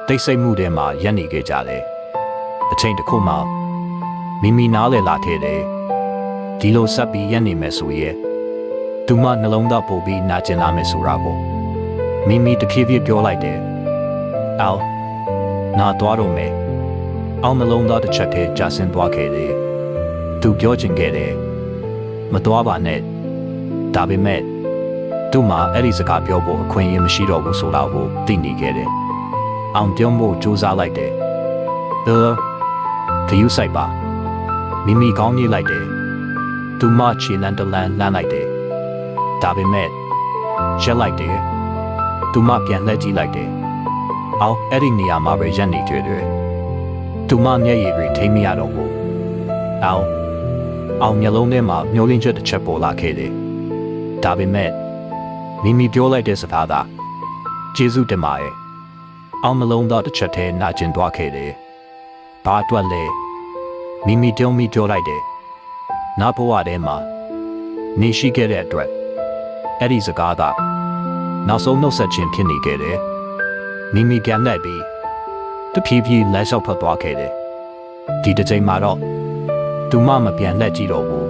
တိတ်ဆိတ်မှုထဲမှာရပ်နေခဲ့ကြတယ်အချိန်တစ်ခုမှမိမိနားလည်လာခဲ့တယ်ဒီလိုဆက်ပြီးရပ်နေမယ်ဆိုရင်သူမနှလုံးသားပို့ပြီးနာကျင်လာမယ်ဆိုတာကိုမိမိတဖြည်းဖြည်းပြောလိုက်တယ်အောင်နာသွားတော့မယ်အောင်နှလုံးသားတစ်ချက်တည်းကြာဆင်းသွားခဲ့တယ်သူပြောချင်ခဲ့တယ်မသွားပါနဲ့ဒါပေမဲ့သူမှအဲ့ဒီစကားပြောဖို့အခွင့်အရေးမရှိတော့ဘူးဆိုတာကိုသိနေခဲ့တယ်အောင်ပြုံးဖို့ကြိုးစားလိုက်တယ်ဂယူဆိုင်ပါမိမိကောင်းကြီးလိုက်တယ်သူမချီလန်တလန်လမ်းလိုက်တယ်ဒါပေမဲ့ရက်လိုက်တယ်သူမပြန်လှည့်ကြည့်လိုက်တယ်အောင်အဲ့ဒီနေရာမှာပဲရက်နေတွေ့တယ်သူမမျက်ရည်တွေထိမရတော့ဘူးအောင်မျက်လုံးထဲမှာမျောလင်းချက်တစ်ချက်ပေါ်လာခဲ့တယ်ဒါပေမဲ့မိမိပြောလိုက်တဲ့စကားကကျေးဇူးတင်ပါတယ်အောင်မလုံးသားတစ်ချက်တည်းနာကျင်သွားခဲ့တယ်ဘာအတွက်လဲမိမိတုံးမိပြောလိုက်တယ်နားဘဝထဲမှာနေရှိခဲ့တဲ့အတွက်အဲ့ဒီစကားကနောက်ဆုံးနှုတ်ဆက်ခြင်းဖြစ်နေခဲ့တယ်မိမိပြန်လိုက်ပြီးတဖြည်းဖြည်းလက်လျှောက်ထွက်သွားခဲ့တယ်ဒီတစ်ချိန်မှာတော့သူမမပြန်လက်ကြည့်တော့ဘူး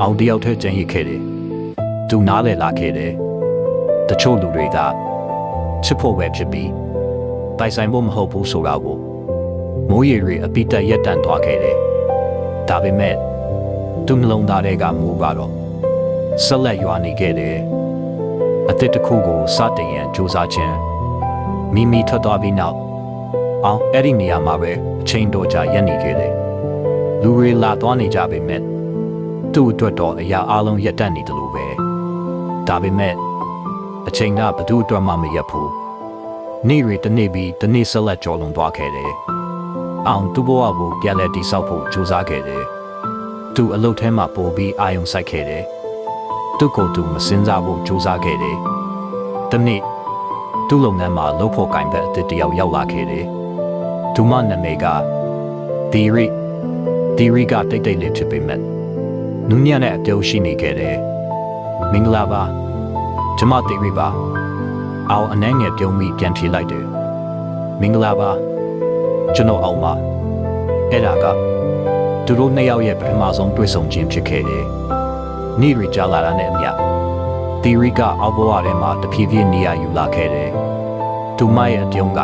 အောင်တယောက်တည်းကြံရစ်ခဲ့တယ်သူနားလည်လာခဲ့တယ်တချို့လူတွေကချစ်ဖို့ပဲဖြစ်ပြီးတိုင်ဆိုင်ဖို့မဟုတ်ဘူးဆိုတာကိုမိုးရေတွေအပိတက်ရက်တန့်သွားခဲ့တယ်ဒါပေမဲ့သူနှလုံးသားတွေကမိုးကတော့ဆက်လက်ရွာနေခဲ့တယ်အသစ်တစ်ခုကိုစတင်ရန်ကြိုးစားခြင်းမိမိထွက်သွားပြီးနောက်အောင်အဲ့ဒီနေရာမှာပဲအချိန်တော်ကြာရပ်နေခဲ့တယ်လူတွေလာသွားနေကြပေမဲ့သူ့အတွက်တော့အရာအလုံးရပ်တန့်နေတယ်လို့ပဲဒါပေမဲ့အချိန်ကဘသူ့အတွက်မှမရပ်ဘူးနေ့တွေတစ်နေ့ပြီးတစ်နေ့ဆက်လက်ကြော်လွန်သွားခဲ့တယ်အောင်သူ့ဘဝကိုပြန်လည်တည်ဆောက်ဖို့ကြိုးစားခဲ့တယ်သူအလုပ်ထဲမှာပို့ပြီးအာရုံစိုက်ခဲ့တယ်သူ့ကိုယ်သူမစင်စားဖို့ကြိုးစားခဲ့တယ်တနေ့သူ့လုပ်ငန်းမှာလုပ်ဖို့ကင်ဘက်အတစ်တယောက်ရောက်လာခဲ့တယ်သူမနာမည်ကဒီရီကတိတ်တိတ်လေးဖြစ်ပေမဲ့နူးညံ့တဲ့အပြုံးရှိနေခဲ့တယ်မင်္ဂလာပါကျမဒီရီပါအောင်အနှဲငယ်ပြုံးပြီးပြန်ဖြေလိုက်တယ်မင်္ဂလာပါကျွန်တော်အောင်ပါအဲ့ဒါကသူတို့နှစ်ယောက်ရဲ့ပထမဆုံးတွေ့ဆုံခြင်းဖြစ်ခဲ့တယ်နေ့ရီကြာလာတာနဲ့အမျှဒီရီကအောက်ဘဝထဲမှာတဖြည်းဖြည်းနေရာယူလာခဲ့တယ်သူမရဲ့အပြုံးက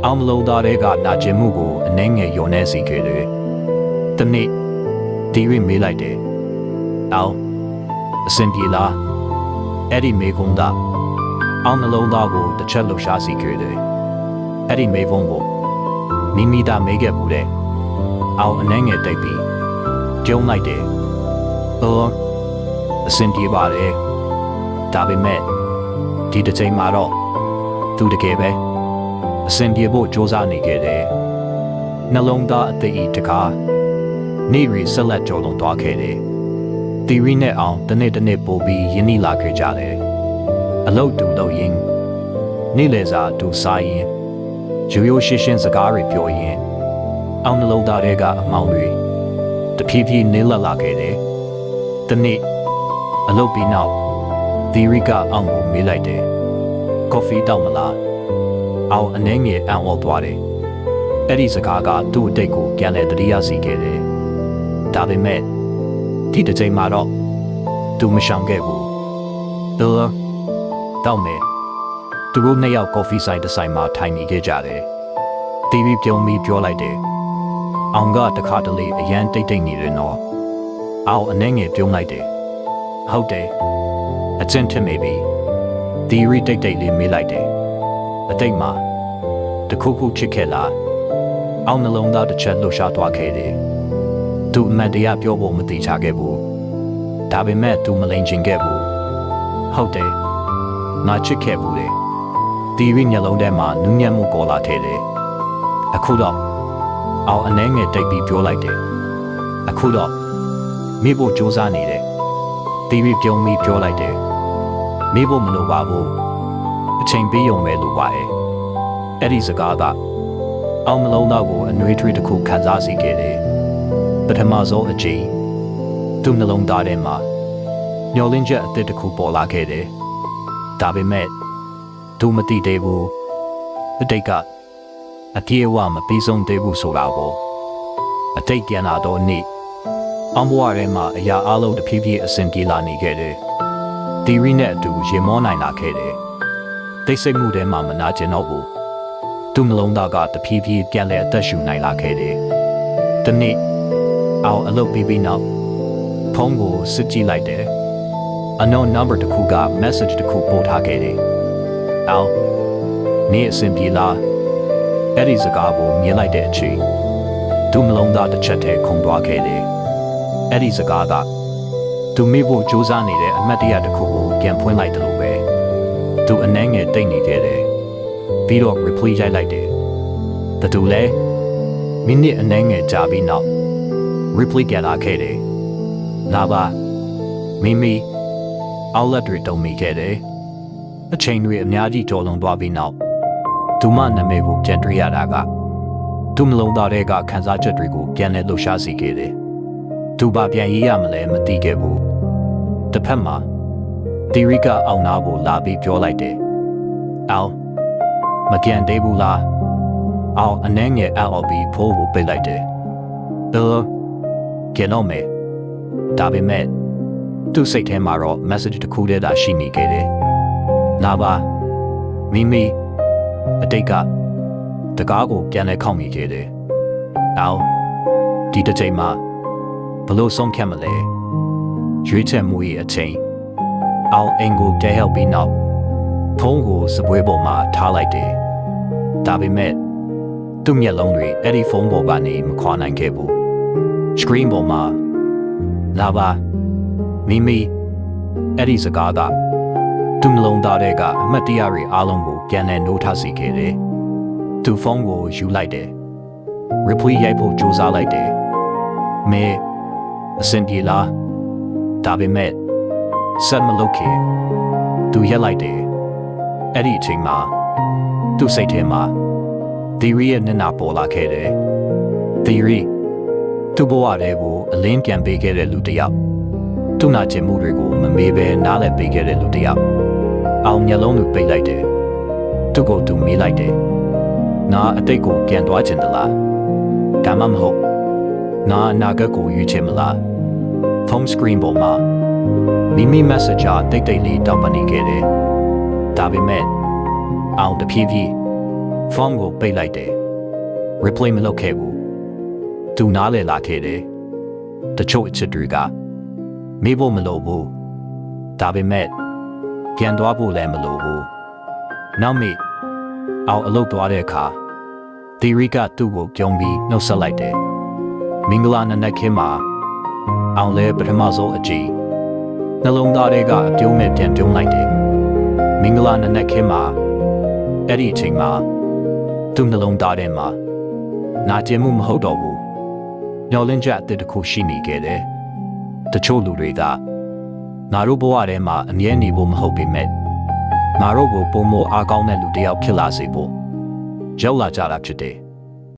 အောင်မလုံးသားတွေကနာကျင်မှုကိုအနှဲငယ်ယုံနေစေခဲ့တယ်တနေ့ဒီရီမေးလိုက်တယ်အောင်အဆင်ပြေလားအဲ့ဒီမေကုန်းသားအောင်နှလုံးသားကိုတစ်ချက်လှူရှားစီခဲ့တယ်အဲ့ဒီမေကုန်းကိုမိမိသားမေးခဲ့ဘူးတဲ့အောင်အနှဲငယ်တိတ်ပြီးကျုံလိုက်တယ်အဆင်ပြေပါတယ်ဒါပေမဲ့ဒီတစ်ချိန်မှာတော့သူတကယ်ပဲအဆင်ပြေဖို့ကြိုးစားနေခဲ့တယ်နှလုံးသားအသေးတကားနေရီဆက်လက်ကြော်လွန်သွားခဲ့တယ်တီရီနဲ့အောင်တနေ့ပို့ပြီးယင်းနီလာခဲ့ကြတယ် အလုတ်တူလို့ရင်နေ့လည်စာတူစားရင်ရိုးရိုးရှင်းရှင်းစကားတွေပြောရင်အောင်နှလုံးသားတွေကအမောင်တွေတဖြည်းဖြည်းနေလလာခဲ့တယ်။တနေ့အလုတ်ပြီးနောက်ဒီရီကအောင်ကိုမေးလိုက်တယ်။ကော်ဖီတောက်မလား။အောင်အနေငယ်အံ့ဩသွားတယ်။အဲ့ဒီစကားကသူ့အတိတ်ကိုပြန်လဲတတိယစီခဲ့တယ်။ဒါပေမဲ့ဒီတစ်ချိန်မှာတော့သူမရှောင်ခဲ့ဘူး။တောက်မယ်သူတို့နှစ်ယောက်ကော်ဖီဆိုင်တစ်ဆိုင်မှာထိုင်နေခဲ့ကြတယ်။တီဗီပြုံးပြီးပြောလိုက်တယ်။အောင်ကတခါတလေအရန်တိတ်တိတ်နေတယ်နော်။အောင်အနေငယ်ပြုံးလိုက်တယ်။ဟုတ်တယ်။အကျင့်ထင်မိပြီ။တီရီတိတ်တိတ်လေးမေးလိုက်တယ်။အတိတ်မှာတခုခုချစ်ခဲ့လား။အောင်နှလုံးသားတစ်ချက်လှုပ်ရှားသွားခဲ့တယ်။သူအမှန်တရားပြောဖို့မတိချခဲ့ဘူး။ဒါပေမဲ့သူမလိမ်ချင်ခဲ့ဘူး။ဟုတ်တယ်။ငါချစ်ခဲ့ဘူးလေ။တီရီမျက်လုံးထဲမှာနူးညံ့မှုပေါ်လာခဲ့တယ်။အခုတော့အောင်အနေငယ်တိတ်ပြီးပြောလိုက်တယ်။အခုတော့မိဖို့စူးစမ်းနေတယ်။တီရီပြုံးပြီးပြောလိုက်တယ်။မိဖို့မလိုပါဘူး။အချိန်ပေးရုံပဲလိုပါရဲ့။အဲ့ဒီစကားကအောင်မလုံးသားကိုအနှွေးထွေးတစ်ခုခံစားစေခဲ့တယ်။ပထမဆုံးအချိန်သူ့နှလုံးသားထဲမှာမျောလင်းချက်အသစ်တစ်ခုပေါ်လာခဲ့တယ်။ဒါပေမဲ့သူမသိသေးဘူးအတိတ်ကအပြေအဝမပြီးဆုံးသေးဘူးဆိုတာကိုအတိတ်ပြန်လာတော့နေ့အောင်ဘဝထဲမှာအရာအလုံးတစ်ဖြည်းဖြည်းအဆင်ပြေလာနေခဲ့တယ်။တီရီနဲ့အတူရေမောနိုင်လာခဲ့တယ်။တိတ်ဆိတ်မှုထဲမှာမနာကျင်တော့ဘူး။သူ့နှလုံးသားကတဖြည်းဖြည်းပြန်လဲအသက်ရှူနိုင်လာခဲ့တယ်။ဒီနေ့အောင်အလုပ်ပြီးနောက်ဖုန်းကိုစစ်ကြည့်လိုက်တယ်။ unknown number တစ်ခုက message တစ်ခုပို့ထားခဲ့တယ်။အောင်နေ့အဆင်ပြေလားအဲ့ဒီစကားကိုမြင်လိုက်တဲ့အချိန်သူ့နှလုံးသားတစ်ချက်တည်းခုန်သွားခဲ့တယ်။အဲ့ဒီစကားကသူမိဖို့စူးစမ်းနေတဲ့အမတ်တရားတစ်ခုကိုပြန်ဖွင့်လိုက်တယ်လို့ပဲသူအနှဲငယ်တိတ်နေခဲ့တယ်။ပြီးတော့ reply ရိုက်လိုက်တယ်။တူလဲမိနစ်အနှဲငယ်ကြာပြီးနောက် reply ကြလာခဲ့တယ်။လာပါမိအောက်လက်တွေတုံမိခဲ့တယ်။အချိန်တွေအများကြီးကျော်လွန်သွားပြီးနောက်သူမနာမည်ကိုပြန်တွေ့ရတာကသူ့မလုံးသားတွေကခန်းစားချက်တွေကိုပြန်လဲလှုပ်ရှားစေခဲ့တယ်။သူဘာပြန်ရေးရမလဲမသိခဲ့ဘူး။တစ်ဖက်မှာတီရီကအောင်နာကိုလာပြီးပြောလိုက်တယ်။အောင်မပြန်သေးဘူးလား။အောင်အနှဲငယ်အော်ပြီးဖိုးကိုပိတ်လိုက်တယ်။ကျန်တော့မယ်။ဒါပေမဲ့သူ့စိတ်ထဲမှာတော့ message တစ်ခုတည်းသာရှိနေခဲ့တယ်။လာပါမိအတိတ်ကတကားကိုပြန်လဲခေါက်မိခဲ့တယ်။အောင်ဒီတစ်ချိန်မှာဘလို့ဆုံးဖြတ်မလဲရွေးချယ်မှုရဲ့အချိန်အောင်အင်ကိုတဲhelpပြီးနောက်ဖုန်းကိုစပွဲပေါ်မှာထားလိုက်တယ်။ဒါပေမဲ့သူ့မျက်လုံးတွေအဲ့ဒီဖုန်းပေါ်ကနေမခွာနိုင်ခဲ့ဘူး။ screen ပေါ်မှာလာပါမိအဲ့ဒီစကားကသူ့နှလုံးသားထဲကအမှတ်တရတွေအားလုံးကိုပြန်လည်နှိုးထားစေခဲ့တယ်။သူဖုန်းကိုယူလိုက်တယ်။ reply ရိုက်ဖို့ကြိုးစားလိုက်တယ်။မဲအဆင်ပြေလား။ဒါပေမဲ့ဆက်မလုပ်ခင်သူရက်လိုက်တယ်။အဲ့ဒီအချိန်မှာသူ့စိတ်ထဲမှာသီရီရဲ့မျက်နှာပေါ်လာခဲ့တယ်။သီရီသူ့ဘဝထဲကိုအလင်းပြန်ပေးခဲ့တဲ့လူတစ်ယောက်သူ့နာကျင်မှုတွေကိုမမေးဘဲနားလည်ပေးခဲ့တဲ့လူတစ်ယောက်အောင်မျက်လုံးကိုပိတ်လိုက်တယ်သူ့ကိုသူမေးလိုက်တယ်နာအတိတ်ကိုပြန်သွားချင်သလားဒါမှမဟုတ်နာအနာဂတ်ကိုယူချင်မလားဖုန်း screen ပေါ်မှာမိ message တိတ်တိတ်လေးတောက်ပနေခဲ့တယ်ဒါပေမဲ့အောင်တဖြည်းဖြည်းဖုန်းကိုပိတ်လိုက်တယ် reply မလုပ်ခဲ့ဘူးသူနားလည်လာခဲ့တယ်တချို့အချက်တွေကမေးဖို့မလိုဘူးဒါပေမဲ့ပြန်သွားဖို့လည်းမလိုဘူးနောက်မိအောင်အလုပ်သွားတဲ့အခါတီရီကသူ့ကိုပြုံးပြီးနှုတ်ဆက်လိုက်တယ်မင်္ဂလာနံနက်ခင်းမှာအောင်လည်းပထမဆုံးအကြည့်နှလုံးသားတွေကအပြုံးမဲ့ပြန်ပြုံးလိုက်တယ်မင်္ဂလာနံနက်ခင်းမှာအဲ့ဒီအချိန်မှာသူ့နှလုံးသားထဲမှာနာကျင်မှုမဟုတ်တော့ဘူးညှော်လင်းချက်အသစ်တစ်ခုရှိနေခဲ့တယ်တချို့လူတွေကငါတို့ဘဝထဲမှာအမြဲနေဖို့မဟုတ်ပေမဲ့ ငါတို့ကိုပုံမအားကောင်းတဲ့လူတစ်ယောက်ဖြစ်လာစေဖို့ရောက်လာကြတာဖြစ်တယ်